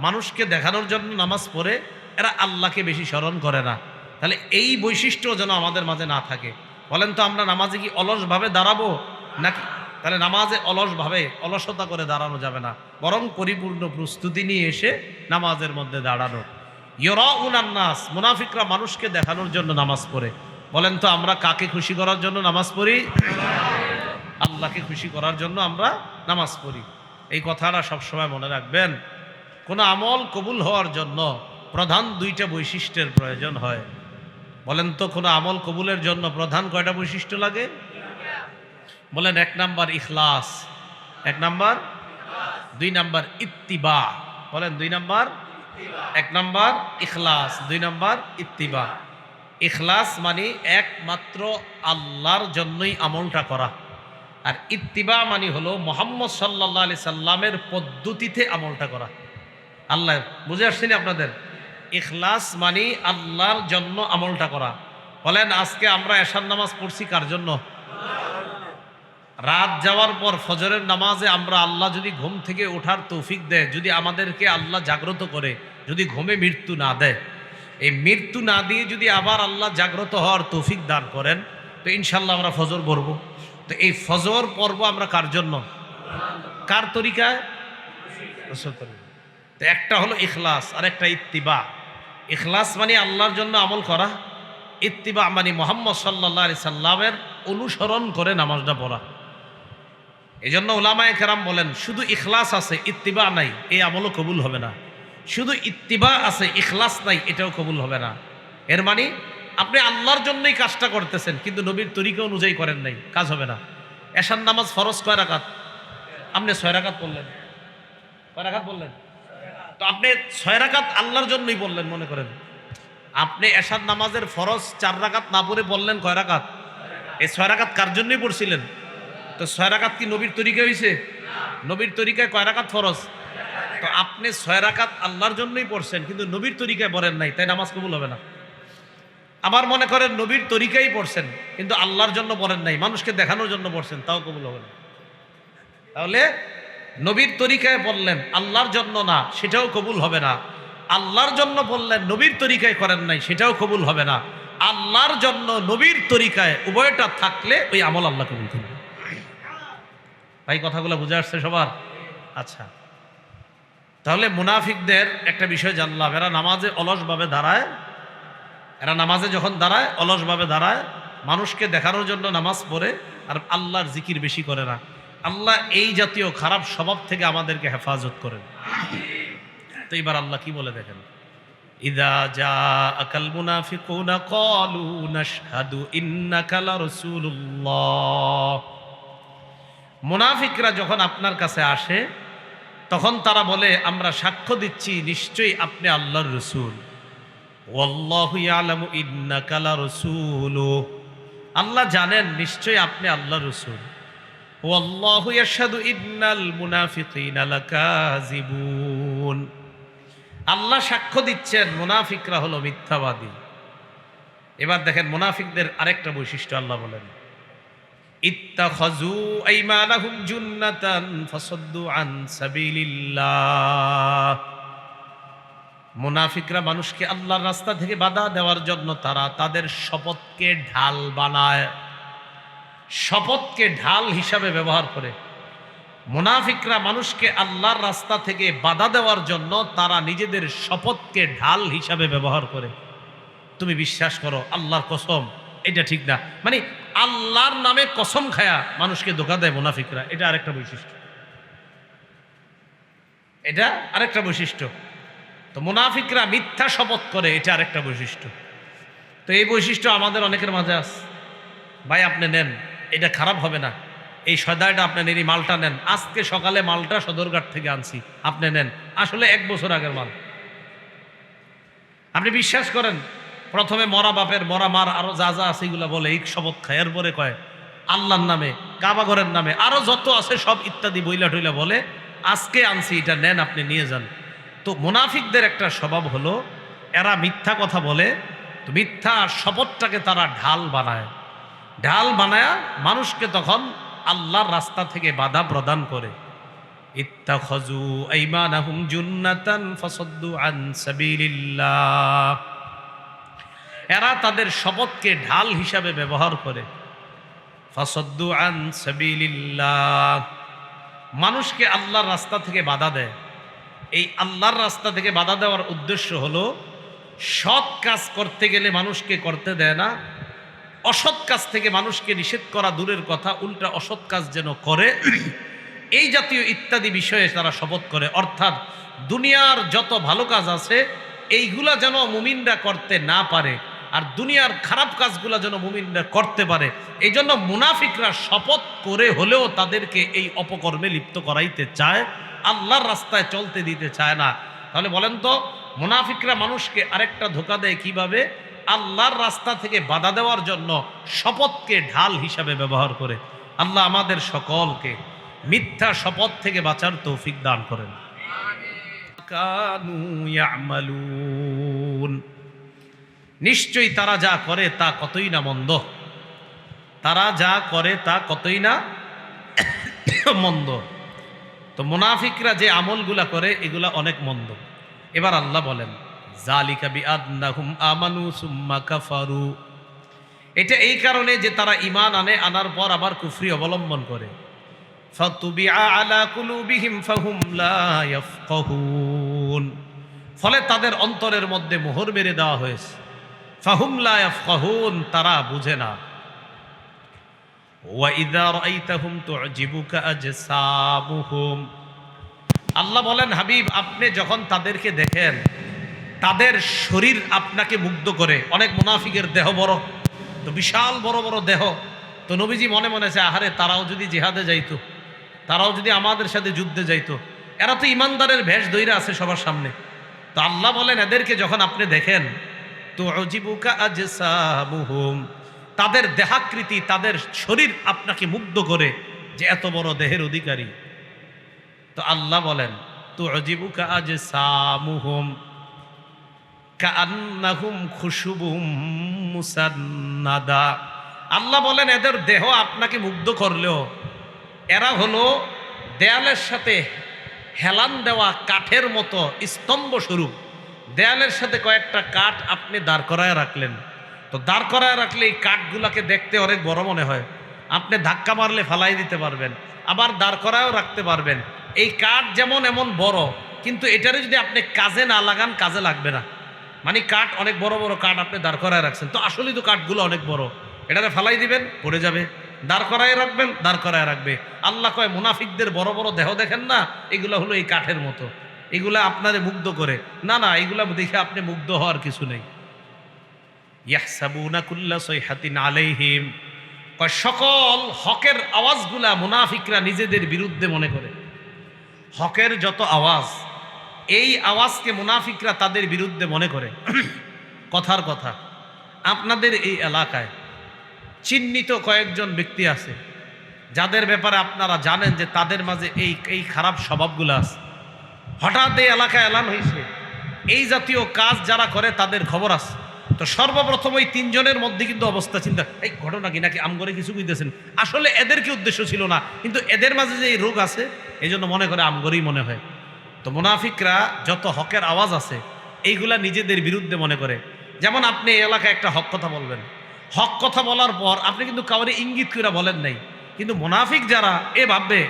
মানুষকে দেখানোর জন্য নামাজ পড়ে, এরা আল্লাহকে বেশি স্মরণ করে না। তাহলে এই বৈশিষ্ট্য যেন আমাদের মাঝে না থাকে। বলেন তো আমরা নামাজে কি অলসভাবে দাঁড়াবো নাকি? তাহলে নামাজে অলসভাবে অলসতা করে দাঁড়ানো যাবে না, বরং পরিপূর্ণ প্রস্তুতি নিয়ে এসে নামাজের মধ্যে দাঁড়ানো। ইউরাউনান নাস, মুনাফিকরা মানুষকে দেখানোর জন্য নামাজ পড়ে। বলেন তো আমরা কাকে খুশি করার জন্য নামাজ পড়ি? আল্লাহকে খুশি করার জন্য আমরা নামাজ পড়ি। এই কথাটা সবসময় মনে রাখবেন। কোনো আমল কবুল হওয়ার জন্য প্রধান দুইটা বৈশিষ্ট্যের প্রয়োজন হয়। বলেন তো কোনো আমল কবুলের জন্য প্রধান কয়টা বৈশিষ্ট্য লাগে? বলেন, 1 নাম্বার ইখলাস, 1 নাম্বার, 2 নাম্বার ইত্তিবা। বলেন 2 নাম্বার, 1 নাম্বার ইখলাস, 2 নাম্বার ইত্তিবা। ইখলাস মানে একমাত্র আল্লাহর জন্যই আমলটা করা, আর ইত্তিবা মানে হলো মুহাম্মদ সাল্লাল্লাহু আলাইহি সাল্লামের পদ্ধতিতে আমলটা করা। আল্লাহ, বুঝে আসছেন আপনাদের? ইখলাস মানে আল্লাহর জন্য আমলটা করা। বলেন আজকে আমরা এশার নামাজ পড়ছি কার জন্য? রাত যাওয়ার পর ফজরের নামাজে আমরা, আল্লাহ যদি ঘুম থেকে ওঠার তৌফিক দেয়, যদি আমাদেরকে আল্লাহ জাগ্রত করে, যদি ঘুমে মৃত্যু না দেয়, এই মৃত্যু না দিয়ে যদি আবার আল্লাহ জাগ্রত হওয়ার তৌফিক দান করেন, তো ইনশাল্লাহ আমরা ফজর পড়ব। তো এই ফজর পর্ব আমরা কার জন্য? কার তরিকায়? তো একটা হলো ইখলাস আর একটা ইত্তিবা। ইখলাস মানে আল্লাহর জন্য আমল করা, ইত্তিবা মানে মুহাম্মদ সাল্লাল্লাহু আলাইহি সাল্লামের অনুসরণ করে নামাজটা পড়া। এই জন্য উলামায়ে কেরাম বলেন, শুধু ইখলাস আছে ইত্তিবা নাই, এই আমলও কবুল হবে না। শুধু ইত্তিবা আছে ইখলাস নাই, এটাও কবুল হবে না। এর মানে আপনি আল্লাহর জন্যই কাজটা করতেছেন, কিন্তু নবীর তরিকা অনুযায়ী করেন নাই, কাজ হবে না। এশার নামাজ ফরজ কয় রাকাত? আপনি 6 রাকাত পড়লেন। কয় রাকাত বললেন? তো আপনি 6 রাকাত আল্লাহর জন্যই বললেন। মনে করেন আপনি এশার নামাজের ফরজ 4 রাকাত না পড়ে বললেন কয় রাকাত? এই 6 রাকাত কার জন্যই পড়ছিলেন? তো 6 রাকাত কি নবীর তরিকা হয়েছে? নবীর তরিকায় কয় রাকাত ফরজ? তো আপনি 6 রাকাত আল্লাহর জন্যই পড়ছেন, কিন্তু নবীর তরিকায় পড়েন নাই, তাই নামাজ কবুল হবে না। আবার মনে করেন নবীর তরিকাই পড়ছেন, কিন্তু আল্লাহর জন্য পড়েন নাই, মানুষকে দেখানোর জন্য পড়ছেন, তাও কবুল হবে না। তাহলে নবীর তরিকায় পড়লেন, আল্লাহর জন্য না, সেটাও কবুল হবে না। আল্লাহর জন্য বললেন, নবীর তরিকায় করেন নাই, সেটাও কবুল হবে না। আল্লাহর জন্য নবীর তরিকায় উভয়টা থাকলে ওই আমল আল্লাহ কবুল করবে। ভাই কথাগুলো বুঝে আসছে সবার? আচ্ছা, তাহলে মুনাফিকদের একটা বিষয় জানলাম, এরা নামাজে অলসভাবে দাঁড়ায়, এরা নামাজে যখন দাঁড়ায় অলসভাবে দাঁড়ায়, মানুষকে দেখানোর জন্য নামাজ পড়ে, আর আল্লাহর জিকির বেশি করে না। আল্লাহ এই জাতীয় খারাপ স্বভাব থেকে আমাদেরকে হেফাজত করেন। তো এবার আল্লাহ কি বলে দেখেন, ইযা জাআকাল মুনাফিকুনা ক্বালু নাশহাদু ইন্নাকা লারাসূলুল্লাহ। মুনাফিকরা যখন আপনার কাছে আসে তখন তারা বলে, আমরা সাক্ষ্য দিচ্ছি নিশ্চয়ই আপনি আল্লাহর রাসূল। ওয়াল্লাহু ইয়ালামু ইন্নাকা লারাসূলুহু, আল্লাহ জানেন নিশ্চয়ই আপনি আল্লাহর রাসূল। ওয়াল্লাহু ইয়াশহাদু ইন্নাল মুনাফিকিনা লাকাযিবুন, আল্লাহ সাক্ষ্য দিচ্ছেন মুনাফিকরা হলো মিথ্যাবাদী। এবার দেখেন মুনাফিকদের আরেকটা বৈশিষ্ট্য আল্লাহ বলেন, ইত্তাখাযু আইমানাহুম জুন্নাতান ফাসাদ্দু আন সাবিলিল্লাহ। মুনাফিকরা মানুষকে আল্লাহর রাস্তা থেকে বাধা দেওয়ার জন্য তারা তাদের শপথকে ঢাল বানায়, শপথকে ঢাল হিসাবে ব্যবহার করে। মুনাফিকরা মানুষকে আল্লাহর রাস্তা থেকে বাধা দেওয়ার জন্য তারা নিজেদের শপথকে ঢাল হিসাবে ব্যবহার করে। তুমি বিশ্বাস করো, আল্লাহর কসম, এটা ঠিক না, মানে আল্লাহর নামে কসম খায়া মানুষকে ধোঁকা দেয় মুনাফিকরা। এটা আরেকটা বৈশিষ্ট্য, এটা আরেকটা বৈশিষ্ট্য। তো মুনাফিকরা মিথ্যা শপথ করে, এটা আরেকটা বৈশিষ্ট্য। তো এই বৈশিষ্ট্য আমাদের অনেকের মাঝে আছে। ভাই আপনি নেন, এটা খারাপ হবে না, এই সদাইটা আপনি নেন, এই মালটা নেন, আজকে সকালে মালটা সদরঘাট থেকে আনছি, আপনি নেন, আসলে 1 বছর আগের মাল। আপনি বিশ্বাস করেন, প্রথমে মরা বাপের মরা মার আরো যা যা আছে এগুলা বলে, এই শপথ খায়, এরপরে কয় আল্লাহর নামে, কাবাঘরের নামে, আরো যত আছে সব ইত্যাদি বইলা টইলা বলে, আজকে আনছি, এটা নেন, আপনি নিয়ে যান। তো মুনাফিকদের একটা স্বভাব হলো এরা মিথ্যা কথা বলে, তো মিথ্যা শপথটাকে তারা ঢাল বানায়, ঢাল বানায় মানুষকে তখন আল্লাহর রাস্তা থেকে বাধা প্রদান করে। ইত্তাখাযু আইমানাহুম জুন্নাতান ফাসাদ্দু আন সাবিলিল্লাহ, এরা তাদের শপথকে ঢাল হিসাবে ব্যবহার করে। ফাসাদ্দু আন সাবিলিল্লাহ, মানুষকে আল্লাহর রাস্তা থেকে বাধা দেয়। এই আল্লাহর রাস্তা থেকে বাধা দেওয়ার উদ্দেশ্য হলো সৎ কাজ করতে গেলে মানুষকে করতে দেয় না, অসৎ কাজ থেকে মানুষকে নিষেধ করা দূরের কথা, উল্টা অসৎ কাজ যেন করে, এই জাতীয় ইত্যাদি বিষয়ে তারা শপথ করে। অর্থাৎ দুনিয়ার যত ভালো কাজ আছে এইগুলা যেন মুমিনরা করতে না পারে, আর দুনিয়ার খারাপ কাজগুলা যেন মুমিনরা করতে পারে। এই জন্য মুনাফিকরা শপথ করে হলেও তাদেরকে এই অপকর্মে লিপ্ত করাইতে চায়, আল্লাহর রাস্তায় চলতে দিতে চায় না। তাহলে বলেন তো, মুনাফিকরা মানুষকে আরেকটা ধোঁকা দেয় কিভাবে? আল্লাহর রাস্তা থেকে বাধা দেওয়ার জন্য শপথকে ঢাল হিসাবে ব্যবহার করে। আল্লাহ আমাদের সকলকে মিথ্যা শপথ থেকে বাঁচার তৌফিক দান করেন। কানু ইয়ামালুন, নিশ্চয়ই তারা যা করে তা কতই না মন্দ, তারা যা করে তা কতই না মন্দ। তো মুনাফিকরা যে আমলগুলা করে এগুলা অনেক মন্দ। এবার আল্লাহ বলেন, যালিকা বিআন্নাহুম আমানু সুম্মা কাফারু, এটা এই কারণে যে তারা ঈমান আনে, আনার পর আবার কুফরি অবলম্বন করে। ফাতুবিআ আলা কুলুবিহিম ফাহুম লা ইয়াফকাহুন, ফলে তাদের অন্তরের মধ্যে মোহর মেরে দেওয়া হয়েছে। ফাহুম লা ইয়াফকাহুন, তারা বুঝে না। ওয়া ইযা রাআইতাহুম তু'জিবুকা আজসামুহুম, আল্লাহ বলেন হাবিব আপনি যখন তাদেরকে দেখেন তাদের শরীর আপনাকে মুগ্ধ করে। অনেক মুনাফিকের দেহ বড়, তো বিশাল বড় বড় দেহ, তো নবীজি মনে মনে চায় আহারে তারাও যদি জিহাদে যাইতো, তারাও যদি আমাদের সাথে যুদ্ধে যাইতো, এরা তো ইমানদারের ভেষ ধইরা আছে সবার সামনে। তো আল্লাহ বলেন এদেরকে যখন আপনি দেখেন, তু'জিবুকা আজসামুহুম, তাদের দেহাকৃতি, তাদের শরীর আপনাকে মুগ্ধ করে যে এত বড় দেহের অধিকারী। তো আল্লাহ বলেন তু'জিবুকা আজসামুহুম কাআন্নাহুম খুশুবুম মুসান্নাদা, আল্লাহ বলেন এদের দেহ আপনাকে মুগ্ধ করলেও এরা হলো দেয়ালের সাথে হেলান দেওয়া কাঠের মতো স্তম্ভ স্বরূপ। দেয়ালের সাথে কয়েকটা কাঠ আপনি দাঁড় করায় রাখলেন, তো দাঁড় করায় রাখলে এই কাঠগুলাকে দেখতে অনেক বড় মনে হয়, আপনি ধাক্কা মারলে ফালাই দিতে পারবেন, আবার দাঁড় করায়ও রাখতে পারবেন। এই কাঠ যেমন এমন বড়, কিন্তু এটারে যদি আপনি কাজে না লাগান কাজে লাগবে না। মানে কাঠ, অনেক বড় বড় কাঠ আপনি দাঁড় করায় রাখছেন, তো আসলেই তো কাঠগুলো অনেক বড়, এটারে ফালাই দিবেন পড়ে যাবে, দাঁড় করায় রাখবেন দাঁড় করায় রাখবে। আল্লাহ কয় মুনাফিকদের বড় বড় দেহ দেখেন না, এগুলো হলো এই কাঠের মতো, এগুলা আপনারে মুগ্ধ করে না, না এগুলা দেখে আপনি মুগ্ধ হওয়ার কিছু নেই। ইয়াহসাবুনা কুল্লা সাইহাতিন আলাইহিম, কয় সকল হকের আওয়াজগুলা মুনাফিকরা নিজেদের বিরুদ্ধে মনে করে। হকের যত আওয়াজ, এই আওয়াজকে মুনাফিকরা তাদের বিরুদ্ধে মনে করে। কথার কথা, আপনাদের এই এলাকায় চিহ্নিত কয়েকজন ব্যক্তি আছে যাদের ব্যাপারে আপনারা জানেন যে তাদের মাঝে এই খারাপ স্বভাবগুলো আছে। হঠাৎ এই এলাকায় এলান হয়েছে এই জাতীয় কাজ যারা করে তাদের খবর আছে, তো সর্বপ্রথম ওই তিনজনের মধ্যে কিন্তু অবস্থা চিন্তা, এই ঘটনা কি নাকি আমগরে কিছু কইতেছেন, আসলে এদের কি উদ্দেশ্য ছিল না, কিন্তু এদের মাঝে যে এই রোগ আছে এই জন্য মনে করে আমগরেই মনে হয়। তো মুনাফিকরা যত হকের আওয়াজ আছে এইগুলা নিজেদের বিরুদ্ধে মনে করে। যেমন আপনি এই এলাকায় একটা হক কথা বলবেন, হক কথা বলার পর আপনি কিন্তু কাউরে ইঙ্গিত করে বলেন নাই, কিন্তু মুনাফিক যারা এ ভাববে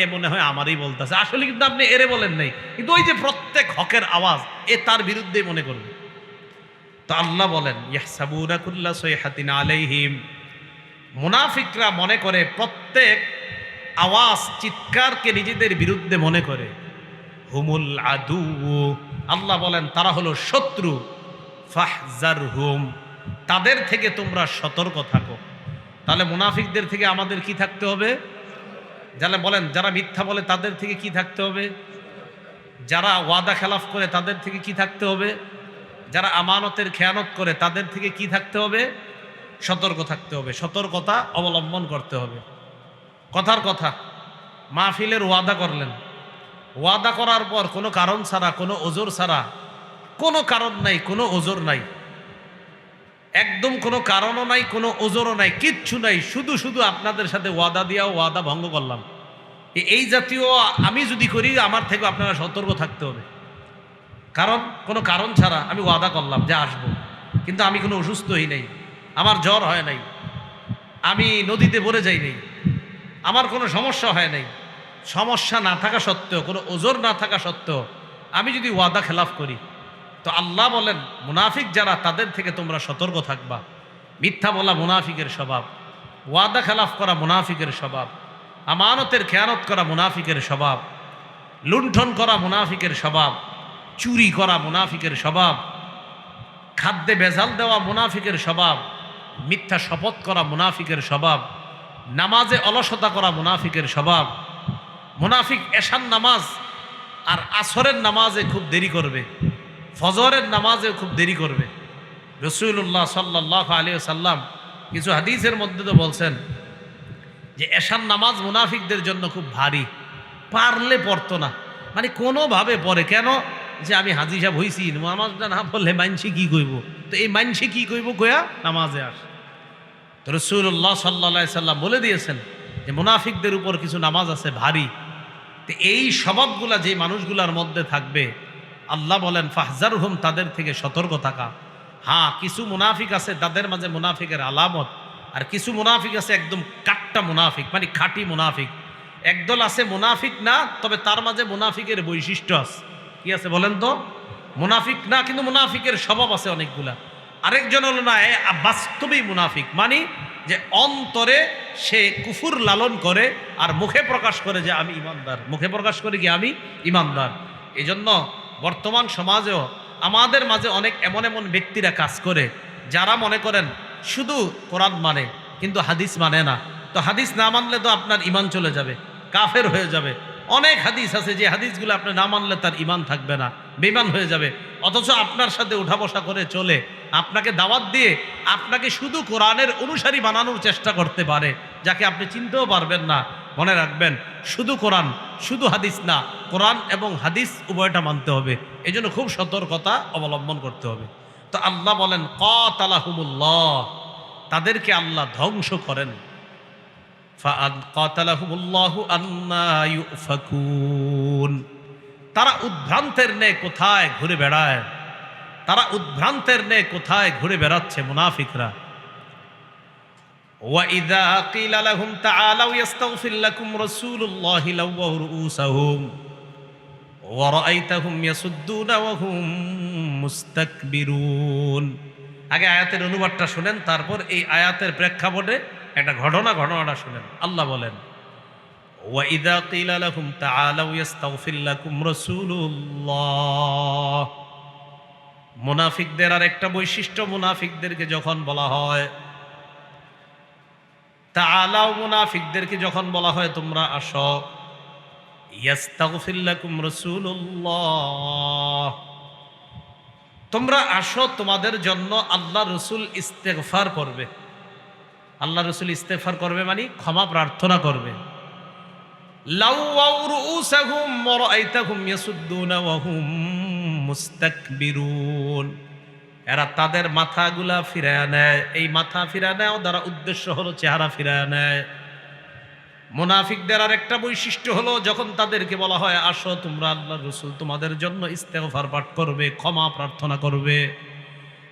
এ মনে হয় আমারই বলতেছে, আসলে কিন্তু আপনি এরে বলেন নাই, কিন্তু ওই যে প্রত্যেক হকের আওয়াজ এ তার বিরুদ্ধেই মনে করবে। তো আল্লাহ বলেন ইয়াহসাবুনা কুল্লা সাইহাতিন আলাইহিম, মুনাফিকরা মনে করে প্রত্যেক আওয়াজ চিৎকারকে নিজেদের বিরুদ্ধে মনে করে। হুমুল আদু, আল্লাহ বলেন তারা হলো শত্রু। ফাহজারহুম, তাদের থেকে তোমরা সতর্ক থাকো। তাহলে মুনাফিকদের থেকে আমাদের কি থাকতে হবে? যারা বলেন, যারা মিথ্যা বলে তাদের থেকে কি থাকতে হবে? যারা ওয়াদা খেলাফ করে তাদের থেকে কি থাকতে হবে? যারা আমানতের খেয়ানত করে তাদের থেকে কি থাকতে হবে? সতর্ক থাকতে হবে, সতর্কতা অবলম্বন করতে হবে। কথার কথা, মাহফিলের ওয়াদা করলেন, ওয়াদা করার পর কোনো কারণ ছাড়া, কোনো ওজোর ছাড়া, কোনো কারণ নাই, কোনো ওজোর নাই, একদম কোনো কারণও নাই, কোনো ওজোরও নাই, কিচ্ছু নাই, শুধু শুধু আপনাদের সাথে ওয়াদা দিয়াও ওয়াদা ভঙ্গ করলাম, এই জাতীয় আমি যদি করি আমার থেকে আপনারা সতর্ক থাকতে হবে। কারণ কোনো কারণ ছাড়া আমি ওয়াদা করলাম যে আসবো, কিন্তু আমি কোনো অসুস্থ হই নাই, আমার জ্বর হয় নাই, আমি নদীতে পড়ে যাই নাই, আমার কোনো সমস্যা হয় নাই, সমস্যা না থাকা সত্ত্বেও, কোনো ওজোর না থাকা সত্ত্বেও আমি যদি ওয়াদা খেলাফ করি, তো আল্লাহ বলেন মুনাফিক যারা তাদের থেকে তোমরা সতর্ক থাকবা। মিথ্যা বলা মুনাফিকের স্বভাব, ওয়াদা খেলাফ করা মুনাফিকের স্বভাব, আমানতের খেয়ানত করা মুনাফিকের স্বভাব, লুণ্ঠন করা মুনাফিকের স্বভাব, চুরি করা মুনাফিকের স্বভাব, খাদ্যে ভেজাল দেওয়া মুনাফিকের স্বভাব, মিথ্যা শপথ করা মুনাফিকের স্বভাব, নামাজে অলসতা করা মুনাফিকের স্বভাব। মুনাফিক এশার নামাজ আর আসরের নামাজে খুব দেরি করবে, ফজরের নামাজে খুব দেরি করবে। রাসূলুল্লাহ সাল্লাল্লাহু আলাইহি ওয়াসাল্লাম কিছু হাদিসের মধ্যে তো বলছেন যে এশার নামাজ মুনাফিকদের জন্য খুব ভারী, পারলে পড়তো না, মানে কোনোভাবে পড়ে কেন, যে আমি হাজি সাহেব হইছি, নামাজটা না পড়লে মানসি কি কইব, তো এই মানসি কি কইব কয়া নামাজে আস। তো রাসূলুল্লাহ সাল্লাল্লাহু আলাইহি সাল্লাম বলে দিয়েছেন যে মুনাফিকদের উপর কিছু নামাজ আছে ভারী। তো এই স্বভাবগুলা যে মানুষগুলার মধ্যে থাকবে, আল্লাহ বলেন ফাহজারহুম, তাদের থেকে সতর্ক থাকা। হ্যাঁ, কিছু মুনাফিক আছে তাদের মাঝে মুনাফিকের আলামত, আর কিছু মুনাফিক আছে একদম কাট্টা মুনাফিক, মানে খাঁটি মুনাফিক। একদল আছে মুনাফিক না, তবে তার মাঝে মুনাফিকের বৈশিষ্ট্য আছে। কি আছে বলেন তো? মুনাফিক না, কিন্তু মুনাফিকের স্বভাব আছে অনেকগুলা। আরেকজন হলো না, বাস্তবেই মুনাফিক, মানে যে অন্তরে সে কুফুর লালন করে আর মুখে প্রকাশ করে যে আমি ইমানদার, মুখে প্রকাশ করে কি আমি ইমানদার। এই জন্য বর্তমান সমাজেও আমাদের মাঝে অনেক এমন এমন ব্যক্তিরা কাজ করে যারা মনে করেন শুধু কোরআন মানে কিন্তু হাদিস মানে না। তো হাদিস না মানলে তো আপনার ইমান চলে যাবে, কাফের হয়ে যাবে। অনেক হাদিস আছে যে হাদিসগুলো আপনি না মানলে তার ইমান থাকবে না, বেঈমান হয়ে যাবে। অথচ আপনার সাথে উঠা বসা করে চলে, আপনাকে দাওয়াত দিয়ে আপনাকে শুধু কোরআনের অনুসারী বানানোর চেষ্টা করতে পারে, যাকে আপনি চিনতেও পারবেন না। মনে রাখবেন, শুধু কোরআন শুধু হাদিস না, কোরআন এবং হাদিস উভয়টা মানতে হবে। এই জন্য খুব সতর্কতা অবলম্বন করতে হবে। তো আল্লাহ বলেন কাতালাহুমুল্লাহ, তাদেরকে আল্লাহ ধ্বংস করেন। ফাআকাতালাহুমুল্লাহু আন্না ইউফাকুন, তারা উদ্ভ্রান্তের ন্যায় কোথায় ঘুরে বেড়ায়, তারা উদ্ভ্রান্তের ন্যায় কোথায় ঘুরে বেড়াচ্ছে মুনাফিকরা। وَإِذَا قِيلَ لَهُمْ تَعَالَوْا يَسْتَغْفِرْ لَكُمْ رَسُولُ اللَّهِ لَوَّوْا رُؤُوسَهُمْ ওয়ারাআইতাহুম ইয়াসুদ্দুনা ওয়া হুম মুস্তাকবিরুন। আগে আয়াতের অনুবাদটা শুনেন, তারপর এই আয়াতের প্রেক্ষাপটে একটা ঘটনাটা শুনেন। আল্লাহ বলেন, ওয়াইদা কিলা লাহুম তাআলাউ ইস্তাগফির লাকুম রাসূলুল্লাহ। মুনাফিকদের আর একটা বৈশিষ্ট্য, মুনাফিকদেরকে যখন বলা হয় তাআলাউ, মুনাফিকদেরকে যখন বলা হয় তোমরা আসো, ইস্তাগফির লাকুম রাসূলুল্লাহ, তোমরা আসো, তোমাদের জন্য আল্লাহ রসুল ইস্তেগফার করবে। আল্লাহ রসুল ইস্তেগফার করবে মানে ক্ষমা প্রার্থনা করবে। লাউয়াউ রুউসাহুম ওয়া রাআইতাহুম ইয়াসুদ্দুনা ওয়া হুম মুস্তাকবিরুন। এরা তাদের মাথাগুলা ফিরায় নেয়। এই মাথা ফিরায় নেয় দ্বারা উদ্দেশ্য হলো চেহারা ফিরায় নেয়। মুনাফিকদের আর একটা বৈশিষ্ট্য হলো, যখন তাদেরকে বলা হয় আসো তোমরা আল্লাহ রসুল তোমাদের জন্য ইস্তেগফার পাঠ করবে, ক্ষমা প্রার্থনা করবে,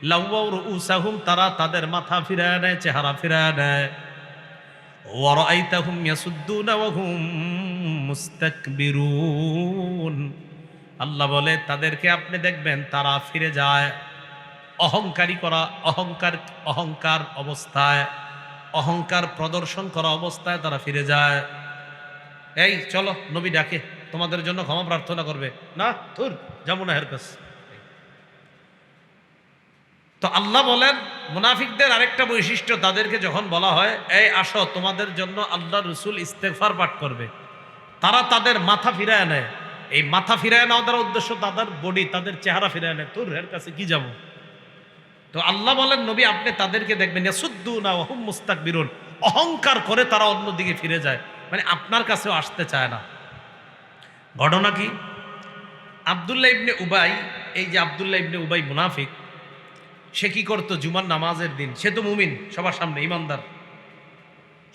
লাউয়াউ রুউসাহুম, তারা তাদের মাথা ফিরায় নেয়, চেহারা ফিরায় নেয়। ওয়া রাআইতাহুম ইয়াসুদ্দুনা ওয়া হুম মুস্তাকবিরুন। আল্লাহ বলে তাদেরকে আপনি দেখবেন তারা ফিরে যায় অহংকার অবস্থায়, অহংকার প্রদর্শন করা অবস্থায় তারা ফিরে যায়। এই চলো, নবী ডাকে, তোমাদের জন্য ক্ষমা প্রার্থনা করবে, না ধুর যাবো না এর কাছে। তো আল্লাহ বলেন মুনাফিকদের আরেকটা বৈশিষ্ট্য, তাদেরকে যখন বলা হয় এই আসো তোমাদের জন্য আল্লাহ রসুল ইস্তেগফার পাঠ করবে, তারা তাদের মাথা ফিরায় নেয়। এই মাথা ফিরায় নেওয়া দ্বারা উদ্দেশ্য তাদের বডি, তাদের চেহারা ফিরায় নেয়, তোর এর কাছে কি যাব। তো আল্লাহ বলেন নবী আপনি তাদেরকে দেখবেন ইয়াসুদ্দুনা ওয়া হুম মুস্তাকবিরুন, অহংকার করে তারা অন্যদিকে ফিরে যায়, মানে আপনার কাছেও আসতে চায় না। ঘটনা কি? আব্দুল্লাহ ইবনে উবাই, এই যে আব্দুল্লাহ ইবনে উবাই মুনাফিক, সে কি করতো জুমার নামাজের দিন, সে তো মুমিন সবার সামনে ইমানদার,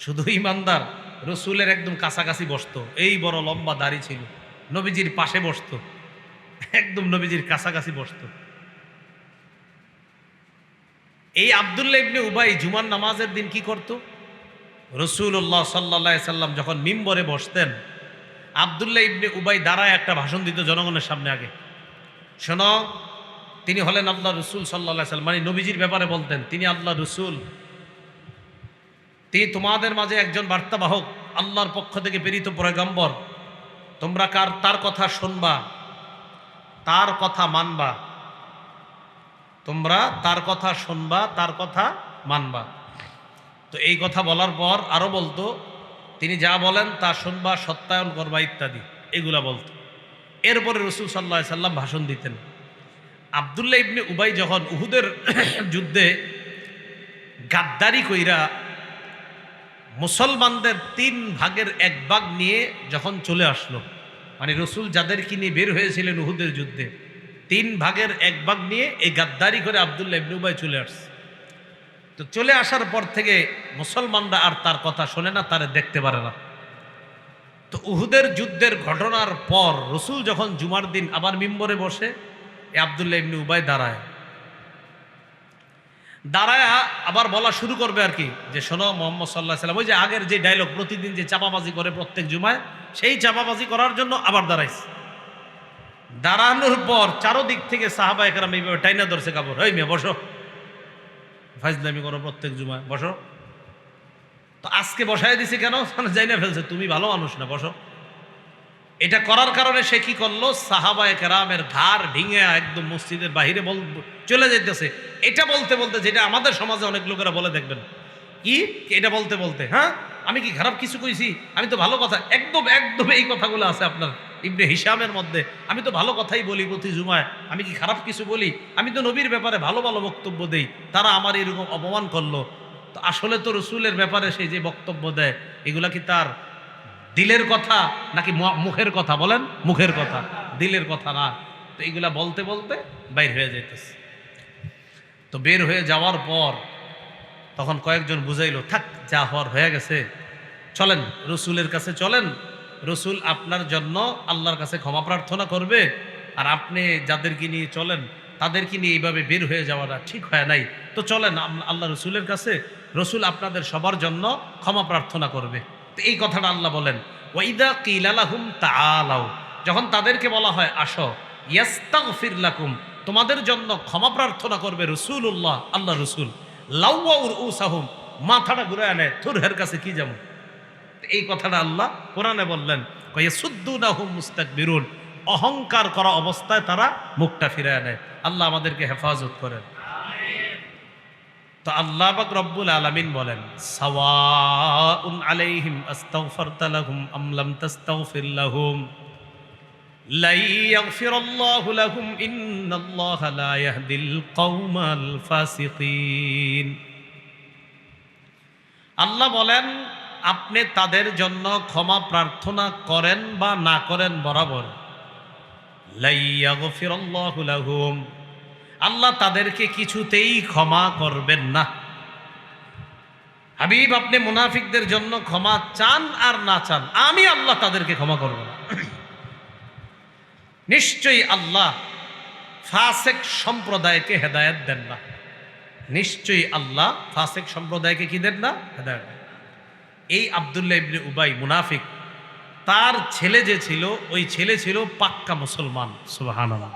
শুধু ইমানদার, রসুলের একদম কাছাকাছি বসতো, এই বড় লম্বা দাড়ি ছিল, নবীজির পাশে বসতো, একদম নবীজির কাছাকাছি বসতো। এই আব্দুল্লাহ ইবনে উবাই জুমার নামাজের দিন কি করত? রাসূলুল্লাহ সাল্লাল্লাহু আলাইহি সাল্লাম যখন মিম্বরে বসতেন, আব্দুল্লাহ ইবনে উবাই দাঁড়ায় একটা ভাষণ দিত জনগণের সামনে। আগে শোনো, তিনি হলেন আল্লাহ রসুল সাল্লাল্লাহু আলাইহি সাল্লাম, মানে নবীজির ব্যাপারে বলতেন তিনি আল্লাহ রসুল, তিনি তোমাদের মাঝে একজন বার্তাবাহক, আল্লাহর পক্ষ থেকে প্রেরিত পয়গম্বর, তোমরা তার কথা শুনবা, তার কথা মানবা, তোমরা তার কথা শুনবা, তার কথা মানবা। তো এই কথা বলার পর আরো বলতো তিনি যা বলেন তা শুনবা, সত্যায়ন করবা ইত্যাদি, এগুলা বলতো। এরপরে রসুল সাল্লাল্লাহু আলাইহি সাল্লাম ভাষণ দিতেন। আব্দুল্লাহ ইবনে উবাই যখন উহুদের যুদ্ধে গাদ্দারি কইরা মুসলমানদের 3 ভাগের 1 ভাগ নিয়ে যখন চলে আসলো, মানে রসুল যাদেরকে নিয়ে বের হয়েছিলেন উহুদের যুদ্ধে 3 ভাগের 1 ভাগ নিয়ে এই গাদ্দারি করে আব্দুল্লাহ ইবনে উবাই চলে আসছে। তো চলে আসার পর থেকে মুসলমানরা আর তার কথা শোনে না, তারে দেখতে পারে না। তো উহুদের যুদ্ধের ঘটনার পর রসুল যখন জুমার দিন আবার মিম্বরে বসে, এই আব্দুল্লাহ ইবনে উবাই দাঁড়ায় আবার বলা শুরু করবে আর কি, যে শোনো মুহাম্মদ সাল্লাল্লাহু আলাইহি সাল্লাম, ওই যে আগের যে ডায়লগ প্রতিদিন যে চাপাবাজি করে প্রত্যেক জুমায়, সেই চাপাবাজি করার জন্য আবার দাঁড়াইছে। দাঁড়ানোর পর চারোদিক থেকে সাহাবা একরাম এইভাবে টাইনা ধরছে কাপড়, এই মেয়ে বসো, ফাজলামি করো প্রত্যেক জুমায়, বসো। তো আজকে বসায় দিছে কেন যাই না ফেলছে, তুমি ভালো মানুষ না, বসো। এটা করার কারণে সে কি করলো, সাহাবা একরামের ঘাড় ভেঙে একদম মসজিদের বাহিরে চলে যেতেছে। এটা বলতে বলতে, যেটা আমাদের সমাজে অনেক লোকেরা বলে দেখবেন, কি এটা বলতে বলতে, হ্যাঁ আমি কি খারাপ কিছু কইছি, আমি তো ভালো কথা, একদম একদম এই কথাগুলো আছে আপনার ইবনে হিশামের মধ্যে, আমি তো ভালো কথাই বলি প্রতি জুমায়, আমি কি খারাপ কিছু বলি, আমি তো নবীর ব্যাপারে ভালো ভালো বক্তব্য দেই, তারা আমার এরকম অপমান করলো। তো আসলে তো রসুলের ব্যাপারে সে যে বক্তব্য দেয়, এগুলা কি তার দিলের কথা নাকি মুখের কথা? বলেন, মুখের কথা, দিলের কথা না। তো এইগুলা বলতে বলতে বাইর হয়ে যাইতেছে। তো বের হয়ে যাওয়ার পর তখন কয়েকজন বুঝাইলো, থাক যা হওয়ার হয়ে গেছে, চলেন রসুলের কাছে চলেন, রসুল আপনার জন্য আল্লাহর কাছে ক্ষমা প্রার্থনা করবে, আর আপনি যাদেরকে নিয়ে চলেন তাদেরকে নিয়ে এইভাবে বের হয়ে যাওয়াটা ঠিক হয় নাই, তো চলেন আল্লাহ রসুলের কাছে, রসুল আপনাদের সবার জন্য ক্ষমা প্রার্থনা করবে। তো এই কথাটা আল্লাহ বলেন, ওয়াইদা কিলা লাহুম তাআলাউ, যখন তাদেরকে বলা হয় আসো, ইয়াস্তাগফির লাকুম, তোমাদের জন্য ক্ষমা প্রার্থনা করবে রাসূলুল্লাহ, আল্লাহ রাসূল, লাউওয়া রুউসাহুম, মাথাটা ঘুরায় নেয়, থুর হের কাছে কি যাবো। এই কথাটা আল্লাহ কোরআনে বললেন, ইয়াসুদ্দুনাহুম মুস্তাকবিরুন, অহংকার করা অবস্থায় তারা মুখটা ফিরায় নেয়। আল্লাহ আমাদেরকে হেফাজত করেন। তো আল্লাহ পাক রব্বুল আলামিন বলেন, সাওয়াউন আলাইহিম আস্তাগফারতা লাহুম আম লাম তাস্তাগফির লাহুম লা ইয়াগফিরাল্লাহু লাহুম ইন্নাল্লাহা লা ইয়াহদিল কওমাল ফাসিকিন। আল্লাহ বলেন, আপনি তাদের জন্য ক্ষমা প্রার্থনা করেন বা না করেন বরাবর, লা ইয়াগফিরাল্লাহু লাহুম, আল্লাহ তাদেরকে কিছুতেই ক্ষমা করবেন না। হাবিব, আপনি মুনাফিকদের জন্য ক্ষমা চান আর না চান, আমি আল্লাহ তাদেরকে ক্ষমা করব না। নিশ্চয়ই আল্লাহ ফাসেক সম্প্রদায়কে হেদায়েত দেন না। নিশ্চয়ই আল্লাহ ফাসেক সম্প্রদায়কে কি দেন না? হেদায়েত। এই আব্দুল্লাহ ইবনে উবাই মুনাফিক, তার ছেলে যে ছিল, ওই ছেলে ছিল পাক্কা মুসলমান। সুবহানাল্লাহ।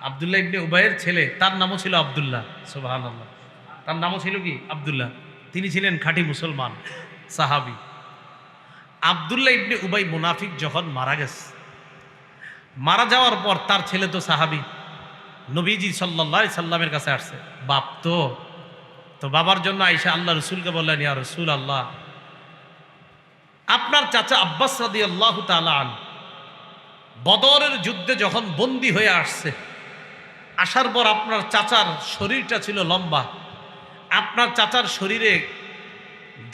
আব্দুল্লাহ ইবনে উবাইয়ের ছেলে, তার নামও ছিল আব্দুল্লাহ। সুবহানাল্লাহ। তার নামও ছিল কি? আব্দুল্লাহ। তিনি ছিলেন খাঁটি মুসলমান সাহাবী। আব্দুল্লাহ ইবনে উবাই মুনাফিক যখন মারা গেছে, মারা যাওয়ার পর তার ছেলে তো সাহাবী, নবীজি সাল্লাল্লাহু আলাইহি সাল্লামের কাছে আসছে। বাপ তো বাবার জন্য আয়েশা আল্লাহ রসুলকে বললেন, ইয়া রাসূল আল্লাহ, আপনার চাচা আব্বাস রাদিয়াল্লাহু তাআলা আনহু বদরের যুদ্ধে যখন বন্দী হয়ে আসছে, আসার পর আপনার চাচার শরীরটা ছিল লম্বা, আপনার চাচার শরীরে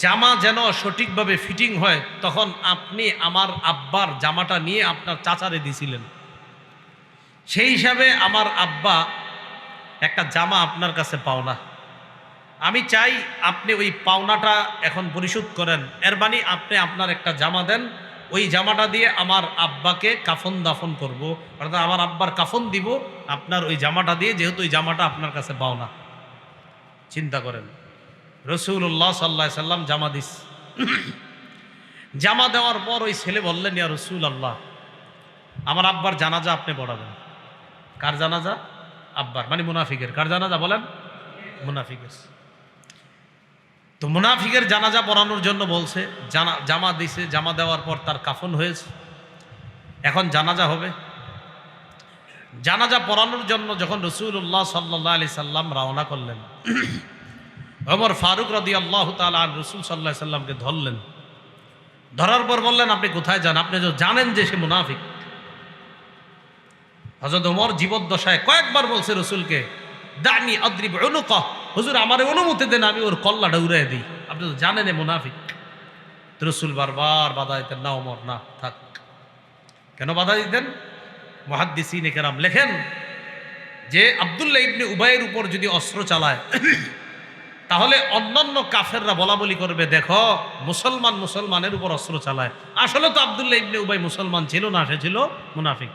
জামা যেন সঠিকভাবে ফিটিং হয়, তখন আপনি আমার আব্বার জামাটা নিয়ে আপনার চাচারে দিছিলেন। সেই হিসাবে আমার আব্বা একটা জামা আপনার কাছে পাওনা, আমি চাই আপনি ওই পাওনাটা এখন পরিশোধ করেন। এর মানে আপনি আপনার একটা জামা দেন, ওই জামাটা দিয়ে আমার আব্বাকে কাফন দাফন করব, অর্থাৎ আমার আব্বার কাফন দিব আপনার ওই জামাটা দিয়ে, যেহেতু ওই জামাটা আপনার কাছে পাওনা। চিন্তা করেন, রাসূলুল্লাহ সাল্লাল্লাহু আলাইহি সাল্লাম জামা দিস। জামা দেওয়ার পর ওই ছেলে বললেন, ইয়া রাসূলুল্লাহ, আমার আব্বার জানাজা আপনি পড়াবেন। কার জানাজা? আব্বার, মানে মুনাফিকের। কার জানাজা বলেন? মুনাফিকের। তো মুনাফিকের জানাজা পড়ানোর জন্য বলছে, জামা দিছে, জামা দেওয়ার পর তার কাফন হয়েছে, এখন জানাজা হবে। জানাজা পড়ানোর জন্য যখন রাসূলুল্লাহ সাল্লাল্লাহু আলাইহি সাল্লাম রওনা করলেন, ওমর ফারুক রাদিয়াল্লাহু তাআলা আন রাসূল সাল্লাল্লাহু আলাইহি সাল্লামকে ধরলেন। ধরার পর বললেন, আপনি কোথায় যান? আপনি তো জানেন যে সে মুনাফিক। হযরত ওমর জীবদ্দশায় কয়েকবার বলছে রাসূলকে, দানি আদরিব উনুকা, হুজুর আমারে অনুমতি দেন, আমি ওর কল্লাটা উড়াই দিই, আপনি তো জানেন এ মুনাফিক। রাসূল বারবার বাধা দিতেন, না ওমর না, থাক। কেন বাধা দিতেন? মুহাদ্দিসিনে কেরাম লেখেন যে আব্দুল্লাহ ইবনে উবাইয়ের উপর যদি অস্ত্র চালায়, তাহলে অন্যান্য কাফেররা বলা বলি করবে, দেখো মুসলমানের উপর অস্ত্র চালায়। আসলে তো আব্দুল্লাহ ইবনে উবাই মুসলমান ছিল না, সে ছিল মুনাফিক।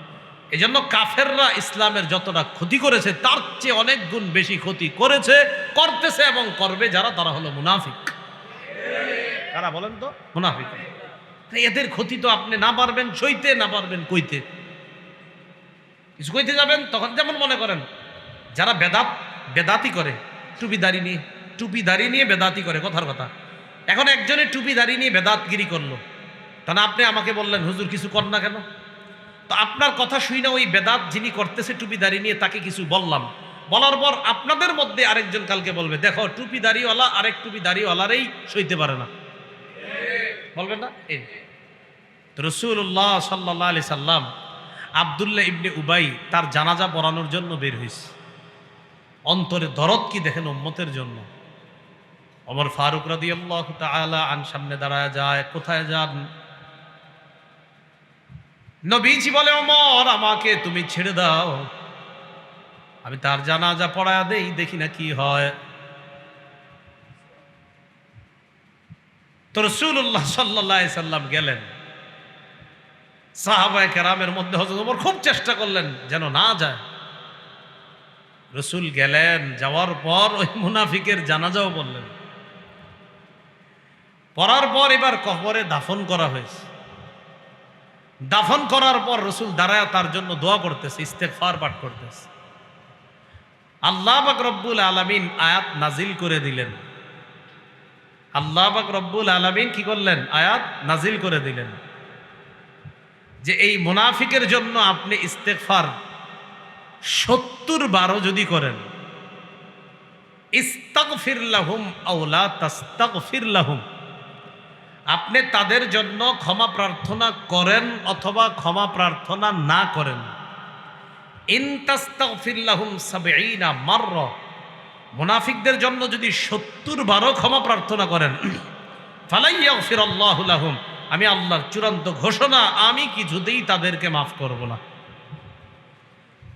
এজন্য কাফেররা ইসলামের যতটা ক্ষতি করেছে, তার চেয়ে অনেক গুণ বেশি ক্ষতি করেছে, করতেছে এবং করবে যারা, তারা হলো মুনাফিক। কারা বলেন তো? মুনাফিক। এদের ক্ষতি তো আপনি না পারবেন সইতে, না পারবেন কইতে। কিছু কইতে যাবেন তখন, যেমন মনে করেন যারা বেদাতি করে, টুপি দাড়ি নিয়ে বেদাতি করে, কথার কথা। এখন একজনে টুপি দাড়ি নিয়ে বেদাতগিরি করলো, তাহলে আপনি আমাকে বললেন, হুজুর কিছু কর না কেন? তো আপনার কথা শুই না, ওই বেদাত যিনি করতেছে টুপি দাড়ি নিয়ে, তাকে কিছু বললাম, বলার পর আপনাদের মধ্যে আরেকজন কালকে বলবে, দেখো টুপি দাড়িওয়ালা আরেক টুপি দাড়িওয়ালারই সইতে পারে না, বলবেন না? এই তো রাসূলুল্লাহ সাল্লাল্লাহু আলাইহি সাল্লাম আব্দুল্লাহ ইবনে উবাই তার জানাজা পড়ানোর জন্য বের হয়েছে। অন্তরে দরদ কি দেখেন উম্মতের জন্য। ওমর ফারুক রাদিয়াল্লাহু তাআলা আন সামনে দাঁড়ায় যায়। কোথায় যান? নবীজি বলে, ওমর আমাকে তুমি ছেড়ে দাও, আমি তার জানাজা পড়ায়া দেই, দেখি না কি হয়। তো রাসূলুল্লাহ সাল্লাল্লাহু আলাইহি সাল্লাম গেলেন। সাহাবায়ে কেরামের মধ্যে হযরত ওমর খুব চেষ্টা করলেন যেন না যায়। রাসূল গেলেন, যাওয়ার পর ওই মুনাফিকের জানাজাও বললেন। পড়ার পর এবার কবরে দাফন করা হয়েছে। দাফন করার পর রসুল দাঁড়ায় তার জন্য দোয়া করতেছে, ইস্তেগফার পাঠ করতেছে। আল্লাহ পাক রব্বুল আলামিন আয়াত নাজিল করে দিলেন। আল্লাহ পাক রব্বুল আলামিন কি করলেন? আয়াত নাজিল করে দিলেন যে এই মুনাফিকের জন্য আপনি ইস্তেগফার 70 বারও যদি করেন, ইস্তাগফির লাহুম আও লা তাস্তাগফির লাহুম, আপনি তাদের জন্য ক্ষমা প্রার্থনা করেন অথবা ক্ষমা প্রার্থনা না করেন, ইন তাস্তাগফির লাহুম ৭০ মাররা, মুনাফিকদের জন্য যদি ৭০ বারও ক্ষমা প্রার্থনা করেন, ফালাই ইয়াগফিরাল্লাহু লাহুম, আমি আল্লাহর চূড়ান্ত ঘোষণা, আমি কিছুতেই তাদেরকে মাফ করব না।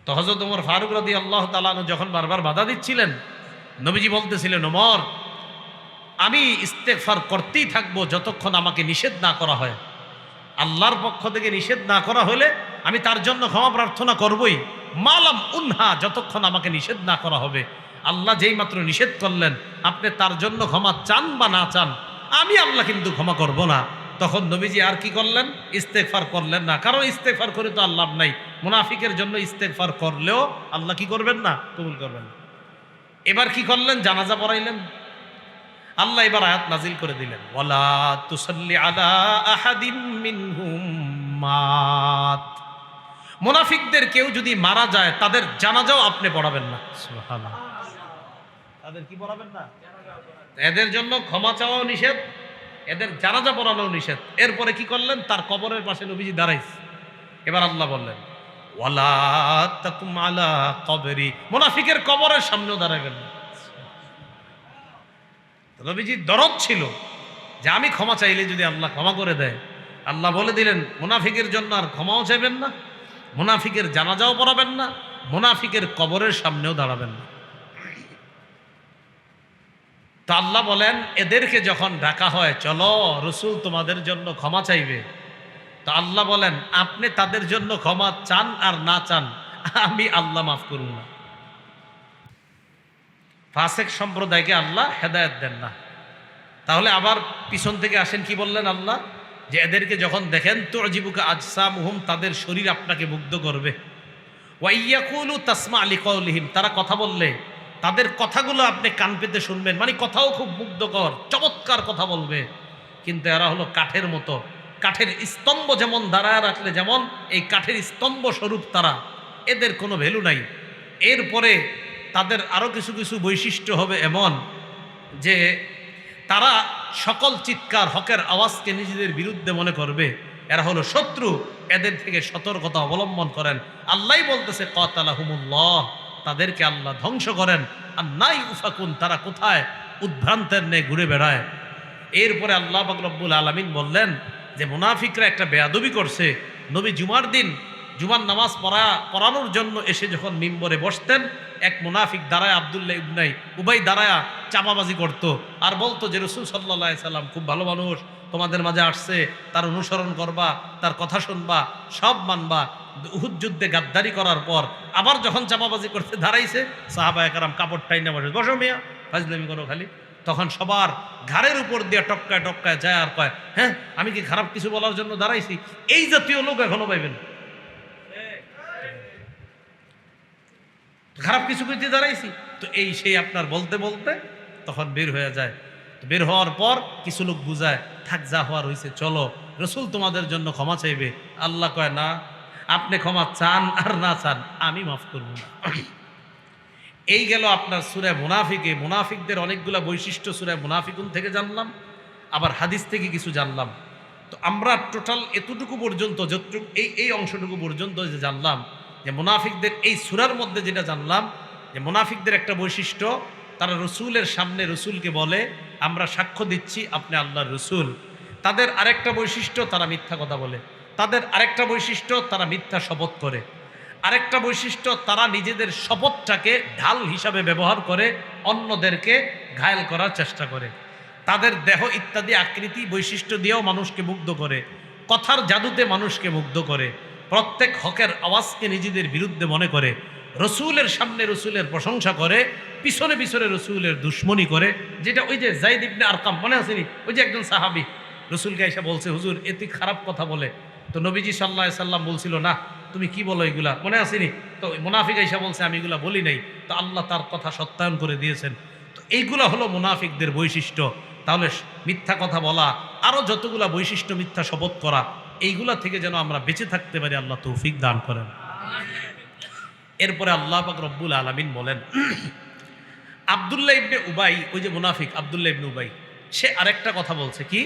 তো হযরত ওমর ফারুক রাদিয়াল্লাহু তাআলা আনহু যখন বারবার বাধা দিচ্ছিলেন, নবীজি বলতেছিলেন, ওমর আমি ইস্তেগফার করতেই থাকবো যতক্ষণ আমাকে নিষেধ না করা হয়। আল্লাহর পক্ষ থেকে নিষেধ না করা হলে আমি তার জন্য ক্ষমা প্রার্থনা করবই, মালাম উনহা, যতক্ষণ আমাকে নিষেধ না করা হবে। আল্লাহ যেই মাত্র নিষেধ করলেন আপনি তার জন্য ক্ষমা চান বা না চান, আমি আল্লাহ কিন্তু ক্ষমা করব না। তখন নবীজি আর কি করলেন? ইস্তেগফার করলেন না, কারণ ইস্তেগফার করে তো আল্লাহ নাই। মুনাফিকের জন্য ইস্তেগফার করলেও আল্লাহ কি করবেন না? কবুল করবেন না। এবার কি করলেন? জানাজা পড়াইলেন। আল্লাহ এবার আয়াত নাজিল করে দিলেন, ওয়ালা তুসাল্লি আলা আহাদিম মিনহুম মাত, মুনাফিকদের কেউ যদি মারা যায় তাদের জানাজাও আপনি পড়াবেন না। সুবহানাল্লাহ, তাদের কি পড়াবেন না? এদের জন্য ক্ষমা চাওয়াও নিষেধ, এদের জানাজা পড়ানো নিষেধ। এরপরে কি করলেন? তার কবরের পাশে নবীজি দাঁড়াইছে। এবার আল্লাহ বললেন, ওয়ালা তাকুম আলা কবরি, মুনাফিকের কবরের সামনেও দাঁড়াবেন না। নবীজির দরদ ছিল যে আমি ক্ষমা চাইলে যদি আল্লাহ ক্ষমা করে দেয়। আল্লাহ বলে দিলেন মুনাফিকের জন্য আর ক্ষমাও চাইবেন না, মুনাফিকের জানাজাও পড়াবেন না, মুনাফিকের কবরের সামনেও দাঁড়াবেন না। তা আল্লাহ বলেন, এদেরকে যখন ডাকা হয়, চলো রসুল তোমাদের জন্য ক্ষমা চাইবে, তো আল্লাহ বলেন আপনি তাদের জন্য ক্ষমা চান আর না চান, আমি আল্লাহ মাফ করব না। ফাসেক সম্প্রদায়কে আল্লাহ হেদায়েত দেন না। তাহলে আবার পিছন থেকে আসেন, কি বললেন আল্লাহ? যে এদেরকে যখন দেখেন, তুজিবুকা আজসামুহুম, তাদের শরীর আপনাকে মুগ্ধ করবে, ওয়া ইয়াকুলু তাসমা লিকাউলিহিম, তারা কথা বললে তাদের কথাগুলো আপনি কান পেতে শুনবেন, মানে কথাও খুব মুগ্ধকর চমৎকার কথা বলবে, কিন্তু এরা হলো কাঠের মতো। কাঠের স্তম্ভ যেমন দাঁড়ায় রাখলে যেমন এই কাঠের স্তম্ভ স্বরূপ তারা, এদের কোনো ভ্যালু নাই। এরপরে তাদের আরও কিছু কিছু বৈশিষ্ট্য হবে এমন যে তারা সকল চিৎকার হকের আওয়াজকে নিজেদের বিরুদ্ধে মনে করবে। এরা হলো শত্রু, এদের থেকে সতর্কতা অবলম্বন করেন। আল্লাহ বলতেছে কাতালাহুমুল্লাহ, তাদেরকে আল্লাহ ধ্বংস করেন। আর নাই উফাকুন, তারা কোথায় উদ্ভ্রান্তের নেই ঘুরে বেড়ায়। এরপরে আল্লাহ পাক রব্বুল আলামিন বললেন যে মুনাফিকরা একটা বেয়াদবি করছে। নবী জুমার দিন জুমার নামাজ পড়ানোর জন্য এসে যখন মিম্বরে বসতেন, এক মুনাফিক দাঁড়ায়, আব্দুল্লাহ ইবনে উবাই দাঁড়ায়া চাপাবাজি করত আর বলতো যে রাসূল সাল্লাল্লাহু আলাইহি সাল্লাম খুব ভালো মানুষ, তোমাদের মাঝে আসছে, তার অনুসরণ করবা, তার কথা শুনবা, সব মানবা। উহুদ যুদ্ধে গাদ্দারি করার পর আবার যখন চাপাবাজি করতে দাঁড়াইছে, সাহাবায়ে কেরাম কাপড় টাইনা বসে, বসো মিয়া, ফাজলামি করো খালি। তখন সবার ঘাড়ের উপর দিয়ে টপকায় টপকায় যায় আর কয়, হ্যাঁ আমি কি খারাপ কিছু বলার জন্য দাঁড়াইছি? এই জাতীয় লোক এখনো পাইবেন, খারাপ কিছু করতে দাঁড়াইছি তো এই সেই আপনার বলতে বলতে তখন বের হয়ে যায়। বের হওয়ার পর কিছু লোক বুঝায়, থাক যা হওয়ার হয়েছে, চলো রসুল তোমাদের জন্য ক্ষমা চাইবে। আল্লাহ কয় না, আপনি ক্ষমা চান আর না চান আমি মাফ করব না। এই গেল আপনার সূরা মুনাফিকে। মুনাফিকদের অনেকগুলা বৈশিষ্ট্য সূরা মুনাফিকুন থেকে জানলাম, আবার হাদিস থেকে কিছু জানলাম। তো আমরা টোটাল এতটুকু পর্যন্ত, যতটুকু এই অংশটুকু পর্যন্ত যে জানলাম, যে মুনাফিকদের এই সূরার মধ্যে যেটা জানলাম, যে মুনাফিকদের একটা বৈশিষ্ট্য, তারা রসুলের সামনে রসুলকে বলে আমরা সাক্ষ্য দিচ্ছি আপনি আল্লাহর রসুল। তাদের আরেকটা বৈশিষ্ট্য, তারা মিথ্যা কথা বলে। তাদের আরেকটা বৈশিষ্ট্য, তারা মিথ্যা শপথ করে। আরেকটা বৈশিষ্ট্য, তারা নিজেদের শপথটাকে ঢাল হিসাবে ব্যবহার করে অন্যদেরকে ঘায়েল করার চেষ্টা করে। তাদের দেহ ইত্যাদি আকৃতি বৈশিষ্ট্য দিয়েও মানুষকে মুগ্ধ করে, কথার জাদুতে মানুষকে মুগ্ধ করে, প্রত্যেক হকের আওয়াজকে নিজেদের বিরুদ্ধে মনে করে, রসুলের সামনে রসুলের প্রশংসা করে, পিছনে পিছনে রসুলের দুশ্মনী করে। যেটা ওই যে যায়েদ ইবনে আরকাম, মনে আসেনি? ওই যে একজন সাহাবী রসুলকে এসে বলছে, হুজুর এতে খারাপ কথা বলে। তো নবীজি সাল্লাল্লাহু আলাইহি সাল্লাম বলছিল, না তুমি কি বলো এগুলা, মনে আসেনি? তো মুনাফিক আইসা বলছে আমি এগুলা বলি নাই। তো আল্লাহ তার কথা সত্যায়ন করে দিয়েছেন। তো এইগুলা হলো মুনাফিকদের বৈশিষ্ট্য। তাহলে মিথ্যা কথা বলা, আরো যতগুলা বৈশিষ্ট্য, মিথ্যা শপথ করা, এইগুলা থেকে যেন আমরা বেঁচে থাকতে পারি, আল্লাহ তৌফিক দান করেন। এরপরে আল্লাহ পাক রব্বুল আলামিন বলেন, আব্দুল্লাহ ইবনে উবাই, ওই যে মুনাফিক আব্দুল্লাহ ইবনে উবাই, সে আরেকটা কথা বলছে কি,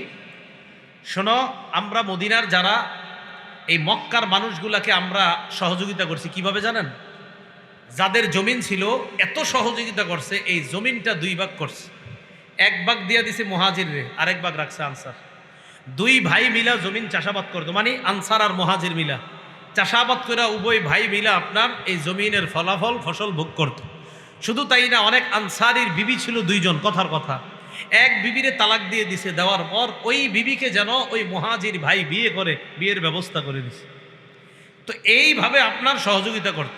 শোনো, আমরা মদিনার যারা এই মক্কার মানুষগুলাকে আমরা সহযোগিতা করছি কিভাবে জানেন? যাদের জমিন ছিল এত সহযোগিতা করছে, এই জমিনটা দুই ভাগ করছে। এক ভাগ দিয়া দিছে মুহাজিরে, আরেক ভাগ রাখছে আনসার। দুই ভাই মিলা জমিন চাষাবাদ করতো, মানে আনসার আর মুহাজির মিলা চাষাবাদ করে উভয় ভাই মিলা আপনার এই জমিনের ফলাফল ফসল ভোগ করত। শুধু তাই না, অনেক আনসারির বিবি ছিল দুইজন, কথার কথা। এক বিবিরে তালাক দিয়ে দিছে, দেওয়ার পর ওই বিবিকে যেন ওই মুহাজির ভাই বিয়ে করে, বিয়ের ব্যবস্থা করে দিছে। তো এইভাবে আপনার সহযোগিতা করত।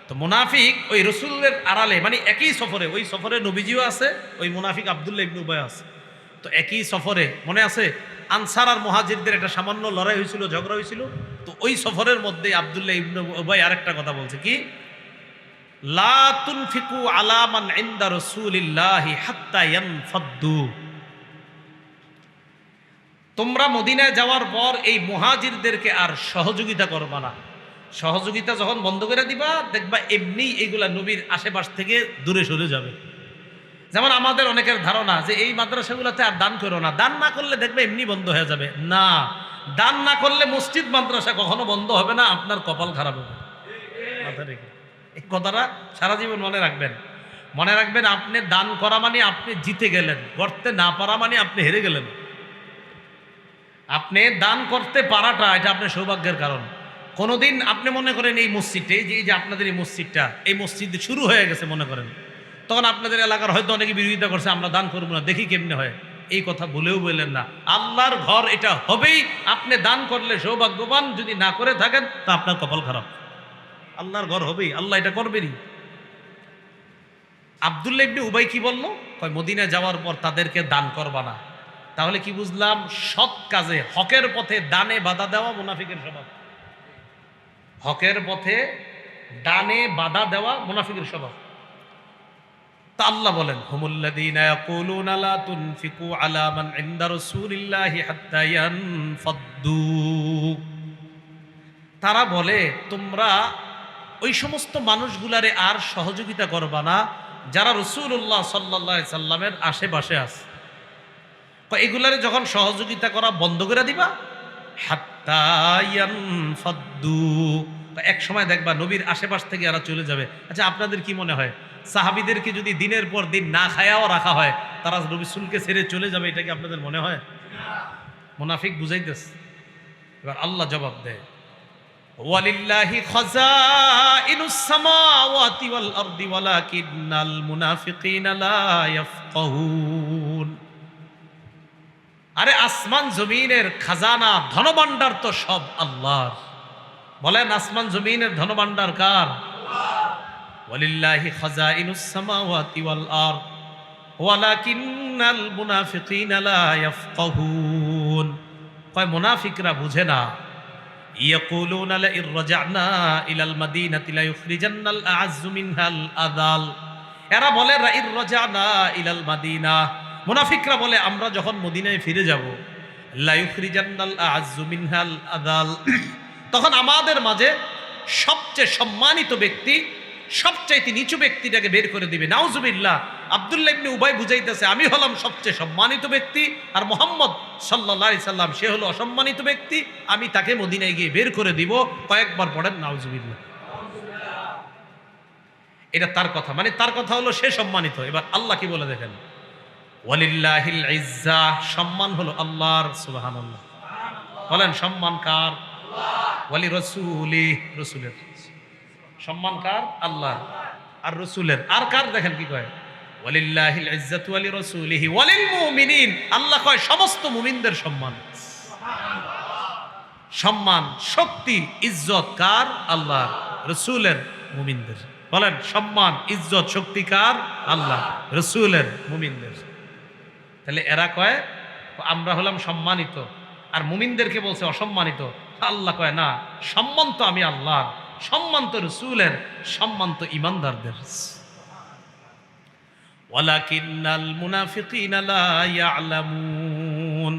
তো মুনাফিক ওই রসুলের আড়ালে, মানে একই সফরে, ওই সফরে নবীজিও আছে, ওই মুনাফিক আব্দুল্লাহ ইবনে উবাই আছে। তো একই সফরে মনে আছে আনসার আর মুহাজিরদের একটা সামান্য লড়াই হয়েছিল, ঝগড়া হয়েছিল। তো ওই সফরের মধ্যে আব্দুল্লাহ ইবনে উবাই আরেকটা কথা বলছে কি, লা তুনফিকু আলা মান ইনদা রাসূলিল্লাহি হাত্তা ইয়ানফাদ্দু। তোমরা মদিনায় যাওয়ার পর এই মুহাজিরদেরকে আর সহযোগিতা করবা না। সহযোগিতা যখন বন্ধ করে দিবা, দেখবা এমনি এইগুলা নবীর আশেপাশ থেকে দূরে সরে যাবে। যেমন আমাদের অনেকের ধারণা যে এই মাদ্রাসাগুলোতে আর দান করো না, দান না করলে দেখবে এমনি বন্ধ হয়ে যাবে। না, দান না করলে মসজিদ মাদ্রাসা কখনো বন্ধ হবে না, আপনার কপাল খারাপ হবে। মাথায় রেখে এই কথাটা সারা জীবন মনে রাখবেন। মনে রাখবেন, আপনি দান করা মানে আপনি জিতে গেলেন, করতে না পারা মানে আপনি হেরে গেলেন। আপনি দান করতে পারাটা এটা আপনার সৌভাগ্যের কারণ। কোনোদিন আপনি মনে করেন এই মসজিদে, এই যে আপনাদের এই মসজিদটা, এই মসজিদ শুরু হয়ে গেছে মনে করেন, তখন আপনাদের এলাকার হয়তো অনেকে বিরোধিতা করছে, আমরা দান করবো না, দেখি কেমনে হয়। এই কথা বলেও বললেন না। আল্লাহর ঘর এটা হবেই। আপনি দান করলে সৌভাগ্যবান, যদি না করে থাকেন তা আপনার কপাল খারাপ। আল্লাহর ঘর হবেই, আল্লাহ এটা করবেনই। আব্দুল্লাহ ইবনে উবাই কি বলল, কয় মদিনায় যাওয়ার পর তাদেরকে দান করবা না। তাহলে কি বুঝলাম? সৎ কাজে, হকের পথে দানে বাধা দেওয়া মুনাফিকের স্বভাব। হকের পথে দানে বাধা দেওয়া মুনাফিকের স্বভাব। তা আল্লাহ বলেন, হুমুল্লাযীনা ইয়াকুলুনা লা তুনফিকু আলা মান ইনদা রাসূলিল্লাহি হাত্তা ইয়ানফাদ্দু। তারা বলে তোমরা ওই সমস্ত মানুষগুলারে আর সহযোগিতা করবা না যারা রাসূলুল্লাহ সাল্লাল্লাহু আলাইহি সাল্লামের আশেপাশে আছে। এগুলারে যখন সহযোগিতা করা বন্ধ করে দিবা, হাত্তা ইয়ানফাদ্দু, এক সময় দেখবা নবীর আশেপাশ থেকে এরা চলে যাবে। আচ্ছা, আপনাদের কি মনে হয়, সাহাবীদেরকে যদি দিনের পর দিন না খায়াও রাখা হয়, তারা রাসূলকে ছেড়ে চলে যাবে, এটা কি আপনাদের মনে হয়? মুনাফিক বুঝাইতেছে। এবার আল্লাহ জবাব দেয়, ওয়ালিল্লাহি খাযাইনুস সামাওয়াতি ওয়াল আরদি ওয়ালাকিন্নাল মুনাফিকিনা লা ইয়াফকাহুন। আরে আসমান জমিনের খাজানা, ধনভাণ্ডার তো সব আল্লাহর। বলেন, আসমান জমিনের ধনভাণ্ডার কার? ওয়ালিল্লাহি খাযাইনুস সামাওয়াতি ওয়াল আরদ ওয়ালাকিন্নাল মুনাফিকিনা লা ইয়াফকাহুন। কয় মুনাফিকরা বুঝে না। ইয়াকুলুনা লা ইর রাজআনা ইলাল মাদিনাতি লা ইখরিজান্নাল আ'আজ্জু মিনহাল আযাল। এরা বলে লা ইর রাজআনা ইলাল মাদিনা, মুনাফিকরা বলে আমরা যখন মদিনায় ফিরে যাব, লা ইখরিজান্নাল আ'আজ্জু মিনহাল আযাল, তখন আমাদের মাঝে সবচেয়ে সম্মানিত ব্যক্তি, সবচাইতে নিচু ব্যক্তিটাকে বের করে দিবে। নাউজুবিল্লাহ। আব্দুল্লাহ ইবনে উবাই বুঝাইতেছে, আমি হলাম সবচেয়ে সম্মানিত ব্যক্তি, আর মুহাম্মদ সাল্লাল্লাহু আলাইহি সাল্লাম সে হলো অসম্মানিত ব্যক্তি, আমি তাকে মদিনায় গিয়ে বের করে দিব। কয়েকবার পড়েন নাউজুবিল্লাহ। এটা তার কথা, মানে তার কথা হলো সে সম্মানিত। এবার আল্লাহ কি বলে দেখেন, ওয়ালিল্লাহিল ইজ্জা, সম্মান হলো আল্লাহর। সুবহানাল্লাহ। বলেন, সম্মান কার? ওয়ালি রাসূলি, রাসূলের। সম্মান কার? আল্লাহ আর রাসূলের। আর কার? দেখেন কি কয়, ওয়ালিল্লাহিল ইজ্জাতু ওয়ালি রাসূলিহি ওয়ালিল মুমিনিন। আল্লাহ কয় সমস্ত মুমিনদের সম্মান। সম্মান, শক্তি, ইজ্জত কার? আল্লাহ, রাসূলের, মুমিনদের। বলেন, সম্মান, ইজ্জত, শক্তি কার? আল্লাহ, রাসূলের, মুমিনদের। তাহলে এরা কয় আমরা হলাম সম্মানিত, আর মুমিনদেরকে বলছে অসম্মানিত। আল্লাহ কয় না, সম্মান তো আমি আল্লাহর, সম্মান তো রাসূলের, সম্মান তো ঈমানদারদের। ওয়ালাকিন্নাল মুনাফিকিনা লা ইয়ালামুন,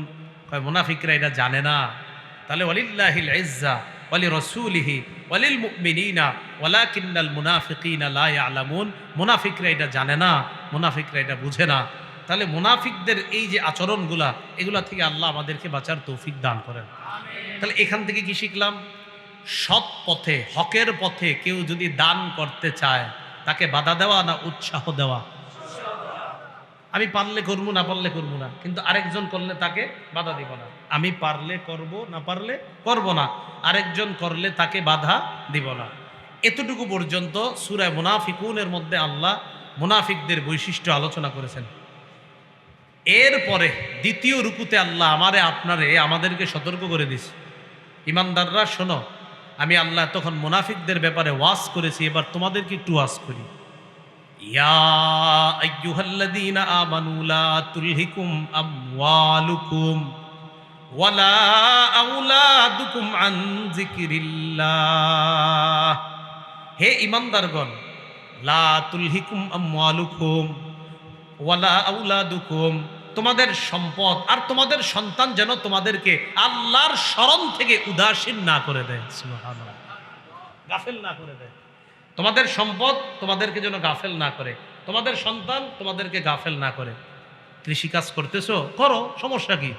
কয় মুনাফিকরা এটা জানে না। তাহলে ওয়ালিল্লাহিল ইজ্জা ওয়ালি রাসূলিহি ওয়ালিল মুমিনিনা ওয়ালাকিন্নাল মুনাফিকিনা লা ইয়ালামুন, মুনাফিকরা এটা জানে না, মুনাফিকরা এটা বুঝে না। তাহলে মুনাফিকদের এই যে আচরণগুলা, এগুলা থেকে আল্লাহ আমাদেরকে বাঁচার তৌফিক দান করেন। তাহলে এখান থেকে কি শিখলাম? সৎ পথে, হকের পথে কেউ যদি দান করতে চায়, তাকে বাধা দেওয়া না উৎসাহ দেওয়া? আমি পারলে করবো, না পারলে করবো না, কিন্তু আরেকজন করলে তাকে বাধা দিব না। আমি পারলে করব, না পারলে করব না, আরেকজন করলে তাকে বাধা দিব না। এতটুকু পর্যন্ত সূরা মুনাফিকুনের মধ্যে আল্লাহ মুনাফিকদের বৈশিষ্ট্য আলোচনা করেছেন। এরপরে দ্বিতীয় রুকুতে আল্লাহ আমাদেরকে সতর্ক করে দিছে, ইমানদাররা শোনো, আমি আল্লাহ তখন মুনাফিকদের ব্যাপারে ওয়াজ করেছি, এবার তোমাদেরকে একটু ওয়াজ করি। ইয়া আইয়ুহাল্লাযীনা আমানু লা তুলহিকুম আমওয়ালুকুম ওয়ালা আওলাদুকুম আন যিকরিল্লাহ। হে ঈমানদারগণ, লা তুলহিকুম আমওয়ালুকুম ওয়ালা আওলাদুকুম, তোমাদের সম্পদ আর তোমাদের সন্তান যেন তোমাদেরকে আল্লাহর স্মরণ থেকে উদাসীন না করে দেয়, সুবহানাল্লাহ, গাফেল না করে দেয়। তোমাদের সম্পদ তোমাদেরকে যেন গাফেল না করে, তোমাদের সন্তান তোমাদেরকে গাফেল না করে। কৃষিকাজ করতেছো, করো, সমস্যা কি?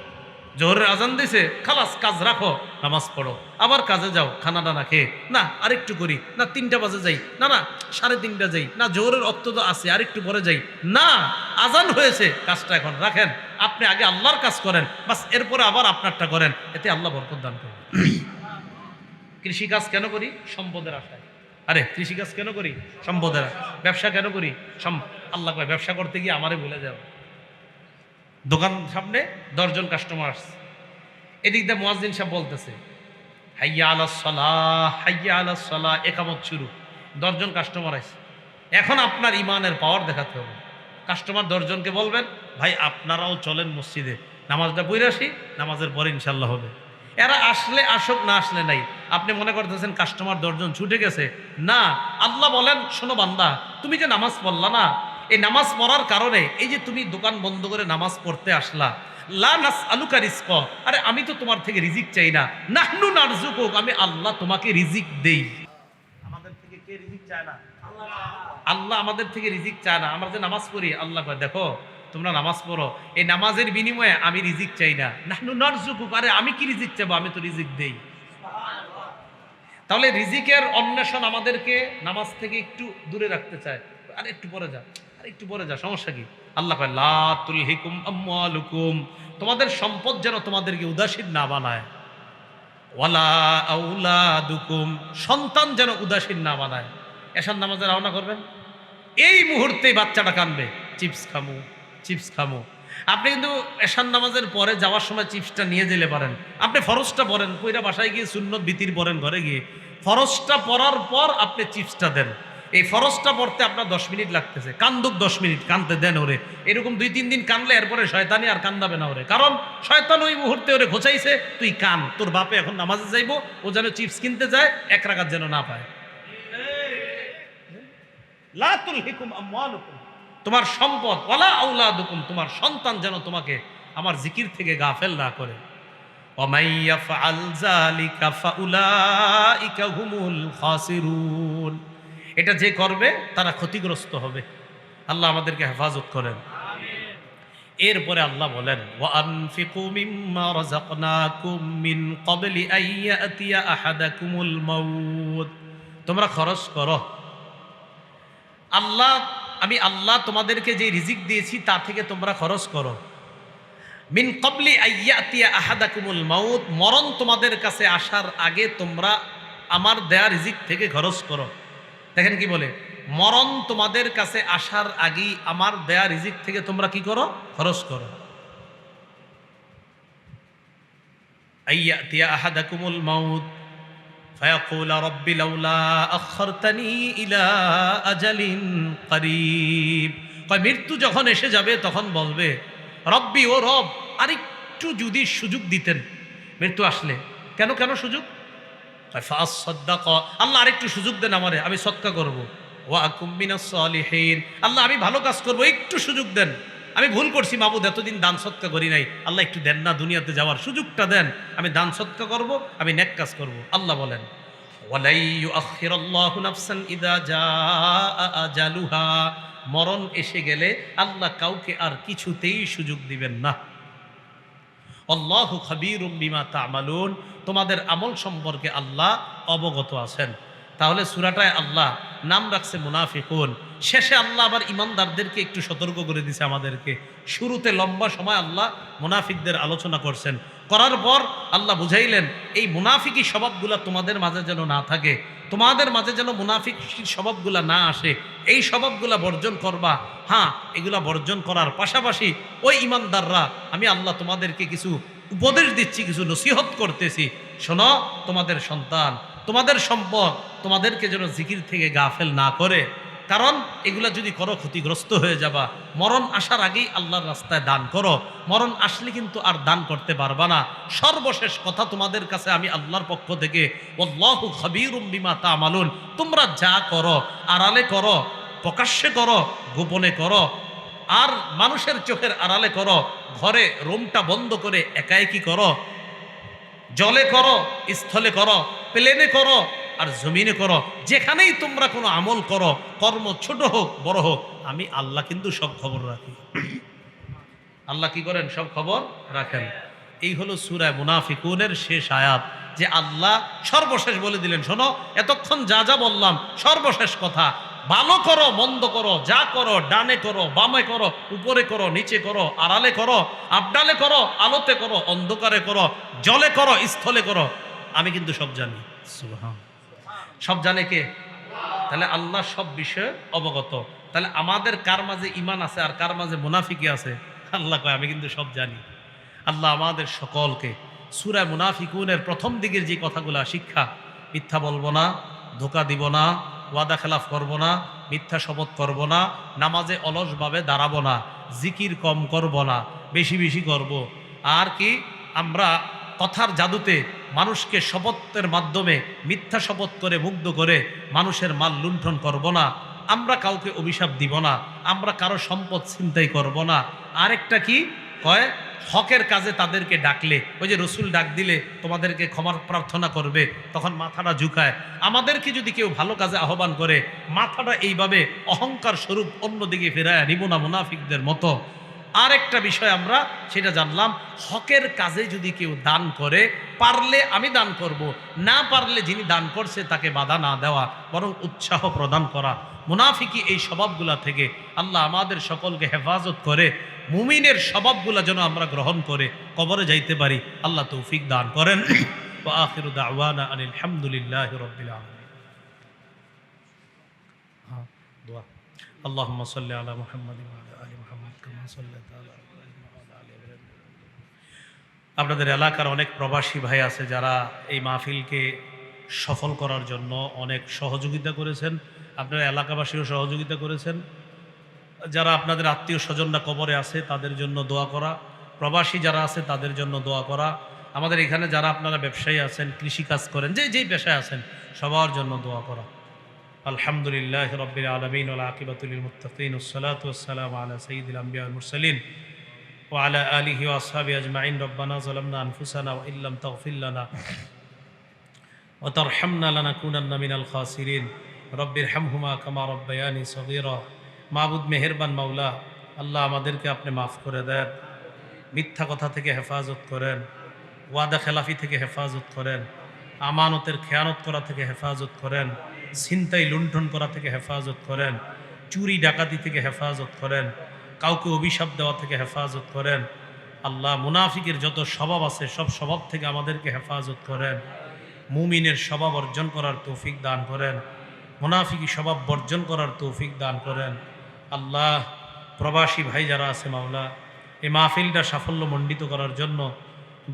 জোহরের আজান দিছে, খালাস, কাজ রাখো, নামাজ পড়ো, আবার কাজে যাও, খানা দানা খেয়ে, না আরেকটু করি, না 3টা বাজে যাই, না 3:30 যাই, না জোহরের অক্ত তো আছে আরেকটু পরে যাই, না আজান হয়েছে, কাজটা এখন রাখেন, আপনি আগে আল্লাহর কাজ করেন, বাস, এরপরে আবার আপনারটা করেন, এতে আল্লাহ বরকত দান করেন। কৃষিকাজ কেন করি? সম্পদের আশায়। আরে কৃষিকাজ কেন করি? সম্পদের। ব্যবসা কেন করি? আল্লাহ কয় ব্যবসা করতে গিয়ে আমারে ভুলে যাও। দোকান সামনে 10 জন কাস্টমার আসছে, এদিক দিয়ে মুয়াজ্জিন সাহেব বলতেছে হাইয়া আলাস সালাহ, হাইয়া আলাস সালাহ, একামত শুরু, 10 জন কাস্টমার আসছে। এখন আপনার ইমানের পাওয়ার দেখাতে হবে। কাস্টমার 10 জনকে বলবেন, ভাই আপনারাও চলেন মসজিদে, নামাজটা পড়ে আসি, নামাজের পরে ইনশাল্লাহ হবে। এরা আসলে আসুক, না আসলে নাই। আপনি মনে করতেছেন কাস্টমার 10 জন ছুটে গেছে, না, আল্লাহ বলেন শোনো বান্দা, তুমি যে নামাজ পড়লা না, এই নামাজ পড়ার কারণে এই যে তুমি দোকান বন্ধ করে নামাজ পড়তে আসলা, লা নাসআলুকা রিজক, আরে আমি তো তোমার থেকে রিজিক চাই না, নাহনু নারযুকুক, আমি আল্লাহ তোমাকে রিজিক দেই। আমাদের থেকে কে রিজিক চায় না? আল্লাহ আমাদের থেকে রিজিক চায় না। আমরা যে নামাজ পড়ি, আল্লাহ কয় দেখো তোমরা নামাজ পড়ো, এই নামাজের বিনিময়ে আমি রিজিক চাই না, নাহনু নারযুকুক, আরে আমি কি রিজিক চাইবো, আমি তো রিজিক দেই। তাহলে রিজিকের অন্বেষণ আমাদেরকে নামাজ থেকে একটু দূরে রাখতে চায়। আরে একটু পরে যা, আরে একটু পরে যা, সমস্যা কি? আল্লাহ কয় লা তুলহিকুম আমওয়ালুকুম, তোমাদের সম্পদ যেন তোমাদেরকে উদাসীন না বানায়, ওয়ালা আওলাদুকুম, সন্তান যেন উদাসীন না বানায়। এশার নামাজে রওনা করবেন, এই মুহূর্তে বাচ্চাটা কাঁদবে, চিপস খামু, চিপস খামু। আপনি কিন্তু এশার নামাজের পরে যাওয়ার সময় চিপসটা নিয়ে যেতে পারেন। আপনি ফরজটা পড়েন, পইরা বাসায় গিয়ে সুন্নত বিতির পড়েন, ঘরে গিয়ে ফরজটা পড়ার পর আপনি চিপসটা দেন। এই ফরজটা পড়তে আপনার 10 মিনিট লাগতেছে, কান্দুক 10 মিনিট, কানতে দেন ওরে। এরকম 2-3 দিন কানলে এরপরে শয়তানি আর কান্দাবে না ওরে, কারণ শয়তান ওই মুহূর্তে ওরে ঘোচাইছে, তুই কান, তোর বাপে এখন নামাজে যাইবো, ও যেন চিপস কিনতে যায়, 1 রাকাত যেন না পায়। লা তুলহিকুম আমওয়ালুকুম, তোমার সম্পদ, ওয়ালা আওলাদুকুম, তোমার সন্তান যেন তোমাকে আমার জিকির থেকে গাফেল না করে। ওয়ামাই ইয়াফআল যালিকা ফাউলাইকা হুমুল খাসিরুন, এটা যে করবে তারা ক্ষতিগ্রস্ত হবে। আল্লাহ আমাদেরকে হেফাজত করেন। এরপরে আল্লাহ বলেন ওয়া আনফিকু মিম্মা রাযাকনাকুম মিন ক্বাবলি আন ইয়াতিয়া আহাদাকুমুল মাউত, তোমরা খরচ করো। আমি আল্লাহ তোমাদেরকে যে রিজিক দিয়েছি তা থেকে তোমরা খরচ করো। মিন ক্বাবলি আন ইয়াতিয়া আহাদাকুমুল মাউত, মরণ তোমাদের কাছে আসার আগে তোমরা আমার দেয়া রিজিক থেকে খরচ করো। দেখেন কি বলে, মরণ তোমাদের কাছে আসার আগেই আমার দেয়া রিজিক থেকে তোমরা কি করো? খরচ করো। আইয়াতিয়া আহাদাকুমুল মাউত ফায়াকুল রাব্বি লাউলা আখখারতানি ইলা আজালিন করিব, কয় মৃত্যু যখন এসে যাবে তখন বলবে রব্বি, ও রব, আরেকটু যদি সুযোগ দিতেন, মৃত্যু আসলে কেন কেন সুযোগ? আল্লাহ আরেকটু সুযোগ দেন আমারে, আমি সদকা করব। ওয়া আকুম মিনাস সালিহিন, আল্লাহ আমি ভালো কাজ করব, একটু সুযোগ দেন। আমি ভুল করছি মাবুদ, এতদিন দান সদকা করি নাই, আল্লাহ একটু দেন না, দুনিয়াতে যাওয়ার সুযোগটা দেন, আমি দান সদকা করব, আমি নেক কাজ করব। আল্লাহ বলেন ওয়ালাই ইউআখিরুল্লাহু নাফসান ইযা জাআ আজালুহা, মরণ এসে গেলে আল্লাহ কাউকে আর কিছুতেই সুযোগ দিবেন না। আল্লাহু খাবীরুম বিমা তা'মালুন, তোমাদের আমল সম্পর্কে আল্লাহ অবগত আছেন। তাহলে সূরাটায় আল্লাহ নাম রাখছে মুনাফিকুন, শেষে আল্লাহ আবার ইমানদারদেরকে একটু সতর্ক করে দিয়েছে আমাদেরকে। শুরুতে লম্বা সময় আল্লাহ মুনাফিকদের আলোচনা করছেন, করার পর আল্লাহ বুঝাইলেন এই মুনাফিকি স্বভাবগুলা তোমাদের মাঝে যেন না থাকে, তোমাদের মাঝে যেন মুনাফিক স্বভাবগুলা না আসে, এই স্বভাবগুলা বর্জন করবা। হ্যাঁ, এগুলা বর্জন করার পাশাপাশি ওই ইমানদাররা, আমি আল্লাহ তোমাদেরকে কিছু উপদেশ দিচ্ছি, কিছু নসিহত করতেছি। শোনো, তোমাদের সন্তান, তোমাদের সম্পদ তোমাদেরকে যেন জিকির থেকে গাফেল না করে, কারণ এগুলা যদি করো ক্ষতিগ্রস্ত হয়ে যাবা। মরণ আসার আগেই আল্লাহর রাস্তায় দান করো, মরণ আসলে কিন্তু আর দান করতে পারবা না। সর্বশেষ কথা তোমাদের কাছে আমি আল্লাহর পক্ষ থেকে, আল্লাহু খাবীরুম বিমা তা'মালুন, তোমরা যা করো আড়ালে করো, প্রকাশ্যে করো, গোপনে করো, আর মানুষের চোখের আড়ালে করো, ঘরে রুমটা বন্ধ করে একাএকি করো, জলে করো, স্থলে করো, প্লেনে করো, আর জমিনে করো, যেখানেই তোমরা কোনো আমল করো, কর্ম ছোট হোক বড় হোক, আমি আল্লাহ কিন্তু সব খবর রাখি। আল্লাহ কি করেন? সব খবর রাখেন। এই হলো সূরা মুনাফিকুনের শেষ আয়াত, যে আল্লাহ সর্বশেষ বলে দিলেন, শোনো, এতক্ষণ যা যা বললাম সর্বশেষ কথা, ভালো করো মন্দ করো, যা করো ডানে করো বামে করো, উপরে করো নিচে করো, আড়ালে করো আবডালে করো, আলোতে করো অন্ধকারে করো, জলে করো স্থলে করো, আমি কিন্তু সব জানি। সুবহানাল্লাহ। সব জানে কে? তাহলে আল্লাহ সব বিষয়ে অবগত। তাহলে আমাদের কার মাঝে ঈমান আছে আর কার মাঝে মুনাফিকি আছে? আল্লাহ কয় আমি কিন্তু সব জানি। আল্লাহ আমাদের সকলকে সূরা মুনাফিকুনের প্রথম দিকের যে কথাগুলা শিক্ষা, মিথ্যা বলবো না, ধোঁকা দিব না, ওয়াদা খেলাফ করব না, মিথ্যা শপথ করব না, নামাজে অলসভাবে দাঁড়াবো না, জিকির কম করব না, বেশি বেশি করব, আর কি আমরা কথার জাদুতে মানুষকে শপথের মাধ্যমে মিথ্যা শপথ করে মুগ্ধ করে মানুষের মাল লুণ্ঠন করব না, আমরা কাউকে অভিশাপ দিব না, আমরা কারো সম্পদ ছিনতাই করব না। আরেকটা কি কয়? হকের কাজে তাদেরকে ডাকলে, ওই যে রসুল ডাক দিলে তোমাদেরকে ক্ষমা প্রার্থনা করবে, তখন মাথাটা ঝুঁকায়। আমাদেরকে যদি কেউ ভালো কাজে আহ্বান করে, মাথাটা এইভাবে অহংকার স্বরূপ অন্যদিকে ফেরায় নিব না, মুনাফিকদের মতো। আরেকটা বিষয় আমরা সেটা জানলাম, হকের কাজে যদি কেউ দান করে, পারলে আমি দান করব, না পারলে যিনি দান করছে তাকে বাধা না দেওয়া, বরং উৎসাহ প্রদান করা। মুনাফিকি এই স্বভাবগুলা থেকে আল্লাহ আমাদের সকলকে হেফাজত করে, মুমিনের স্বভাবগুলা যেন আমরা গ্রহণ করে কবরে যাইতে পারি, আল্লাহ তৌফিক দান করেন। ওয়া আখিরু দাওয়ানা আনিল হামদুলিল্লাহি রাব্বিল আলামিন। দোয়া। আল্লাহুম্মা সাল্লি আলা মুহাম্মাদিন ওয়া আলা আলি মুহাম্মাদ কামা সাল্লাইতা আলা ইব্রাহিম ওয়া আলা আলি ইব্রাহিম। আপনাদের এলাকার অনেক প্রবাসী ভাই আছে যারা এই মাহফিলকে সফল করার জন্য অনেক সহযোগিতা করেছেন, আপনারা এলাকাবাসীও সহযোগিতা করেছেন। যারা আপনাদের আত্মীয় স্বজনরা কবরে আছে তাদের জন্য দোয়া করা, প্রবাসী যারা আছে তাদের জন্য দোয়া করা, আমাদের এখানে যারা আপনারা ব্যবসায়ী আছেন, কৃষিকাজ করেন, যেই পেশায় আছেন সবার জন্য দোয়া করা। আলহামদুলিল্লাহি রাব্বিল আলামিন ওয়াল আকিবাতু লিল মুত্তাকিন ওয়াসসালাতু ওয়াসসালামু আলা সাইয়্যিদিল আমবিয়া ওয়াল মুরসালিন ওয়া আলা আলিহি ওয়া আসহাবিহি আজমাইন। রব্বানা যালামনা আনফুসানা ওয়া ইল্লাম তাগফির লানা ওয়া তারহামনা লানাকুনান্না মিনাল খাসিরিন। রব্বিরহামহুমা কামা রাব্বায়ানি সগীরা। মাবুদ মেহেরবান মাওলা, আল্লাহ আমাদেরকে আপনি মাফ করে দেন, মিথ্যা কথা থেকে হেফাজত করেন, ওয়াদা খেলাফি থেকে হেফাজত করেন, আমানতের খেয়ানত করা থেকে হেফাজত করেন, ছিনতাই লুণ্ঠন করা থেকে হেফাজত করেন, চুরি ডাকাতি থেকে হেফাজত করেন, কাউকে অভিশাপ দেওয়া থেকে হেফাজত করেন। আল্লাহ মুনাফিকের যত স্বভাব আছে সব স্বভাব থেকে আমাদেরকে হেফাজত করেন, মুমিনের স্বভাব অর্জন করার তৌফিক দান করেন, মুনাফিকি স্বভাব বর্জন করার তৌফিক দান করেন। আল্লাহ প্রবাসী ভাই যারা আছে মাওলা, এই মাহফিলটা সাফল্যমণ্ডিত করার জন্য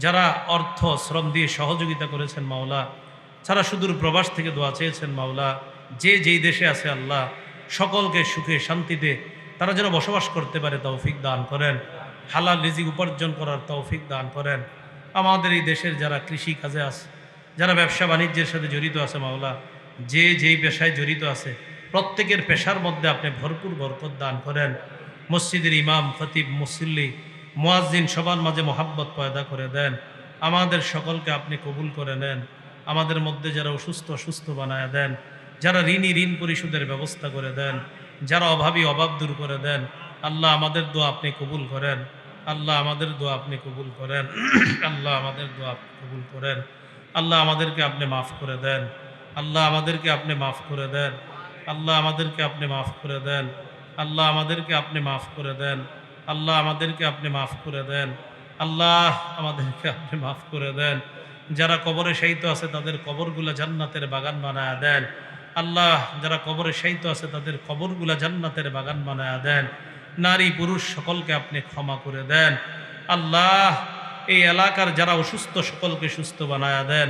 যারা অর্থ শ্রম দিয়ে সহযোগিতা করেছেন মাওলা, যারা সুদূর প্রবাস থেকে দোয়া চেয়েছেন মাওলা, যে যেই দেশে আছে আল্লাহ সকলকে সুখে শান্তিতে তারা যেন বসবাস করতে পারে তৌফিক দান করেন, হালাল রিজিক উপার্জন করার তৌফিক দান করেন। আমাদের এই দেশের যারা কৃষি কাজে আছে, যারা ব্যবসা বাণিজ্যের সাথে জড়িত আছে মাওলা, যে যেই পেশায় জড়িত আছে প্রত্যেকের পেশার মধ্যে আপনি ভরপুর বরকত দান করেন। মসজিদের ইমাম, খতিব, মুসল্লি, মুয়াজ্জিন সবার মাঝে মহাব্বত পয়দা করে দেন। আমাদের সকলকে আপনি কবুল করে নেন। আমাদের মধ্যে যারা অসুস্থ সুস্থ বানায় দেন, যারা ঋণী ঋণ পরিশোধের ব্যবস্থা করে দেন, যারা অভাবী অভাব দূর করে দেন। আল্লাহ আমাদের দোয়া আপনি কবুল করেন। আল্লাহ আমাদের দোয়া আপনি কবুল করেন। আল্লাহ আমাদের দোয়া আপনি কবুল করেন। আল্লাহ আমাদেরকে আপনি মাফ করে দেন। আল্লাহ আমাদেরকে আপনি মাফ করে দেন। আল্লাহ আমাদেরকে আপনি মাফ করে দেন। আল্লাহ আমাদেরকে আপনি মাফ করে দেন। আল্লাহ আমাদেরকে আপনি মাফ করে দেন। আল্লাহ আমাদেরকে আপনি মাফ করে দেন। যারা কবরে শায়িত আছে তাদের কবরগুলা জান্নাতের বাগান বানায়া দেন। আল্লাহ যারা কবরে শায়িত আছে তাদের কবরগুলা জান্নাতের বাগান বানায়া দেন। নারী পুরুষ সকলকে আপনি ক্ষমা করে দেন। আল্লাহ এই এলাকার যারা অসুস্থ সকলকে সুস্থ বানায়া দেন।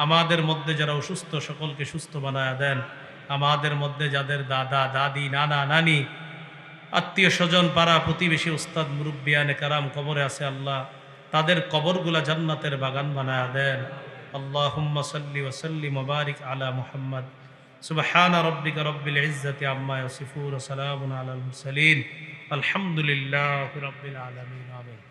আমাদের মধ্যে যারা অসুস্থ সকলকে সুস্থ বানায়া দেন। আমাদের মধ্যে যাদের দাদা দাদি নানা নানি আত্মীয় স্বজন পাড়া প্রতিবেশী উস্তাদ মুরব্বিয়ানে কারাম কবরে আছে আল্লাহ তাদের কবরগুলা জান্নাতের বাগান বানায়া দেন। আল্লাহুম্মা সাল্লি ওয়া সাল্লিম ওয়া বারিক আলা মুহাম্মদ। সুবহানা রাব্বিকা রাব্বিল ইজ্জাতি আম্মা ইয়াসিফুন ওয়া সালামুন আলাল মুরসালিন। আলহামদুলিল্লাহি রাব্বিল আলামিন। আমিন।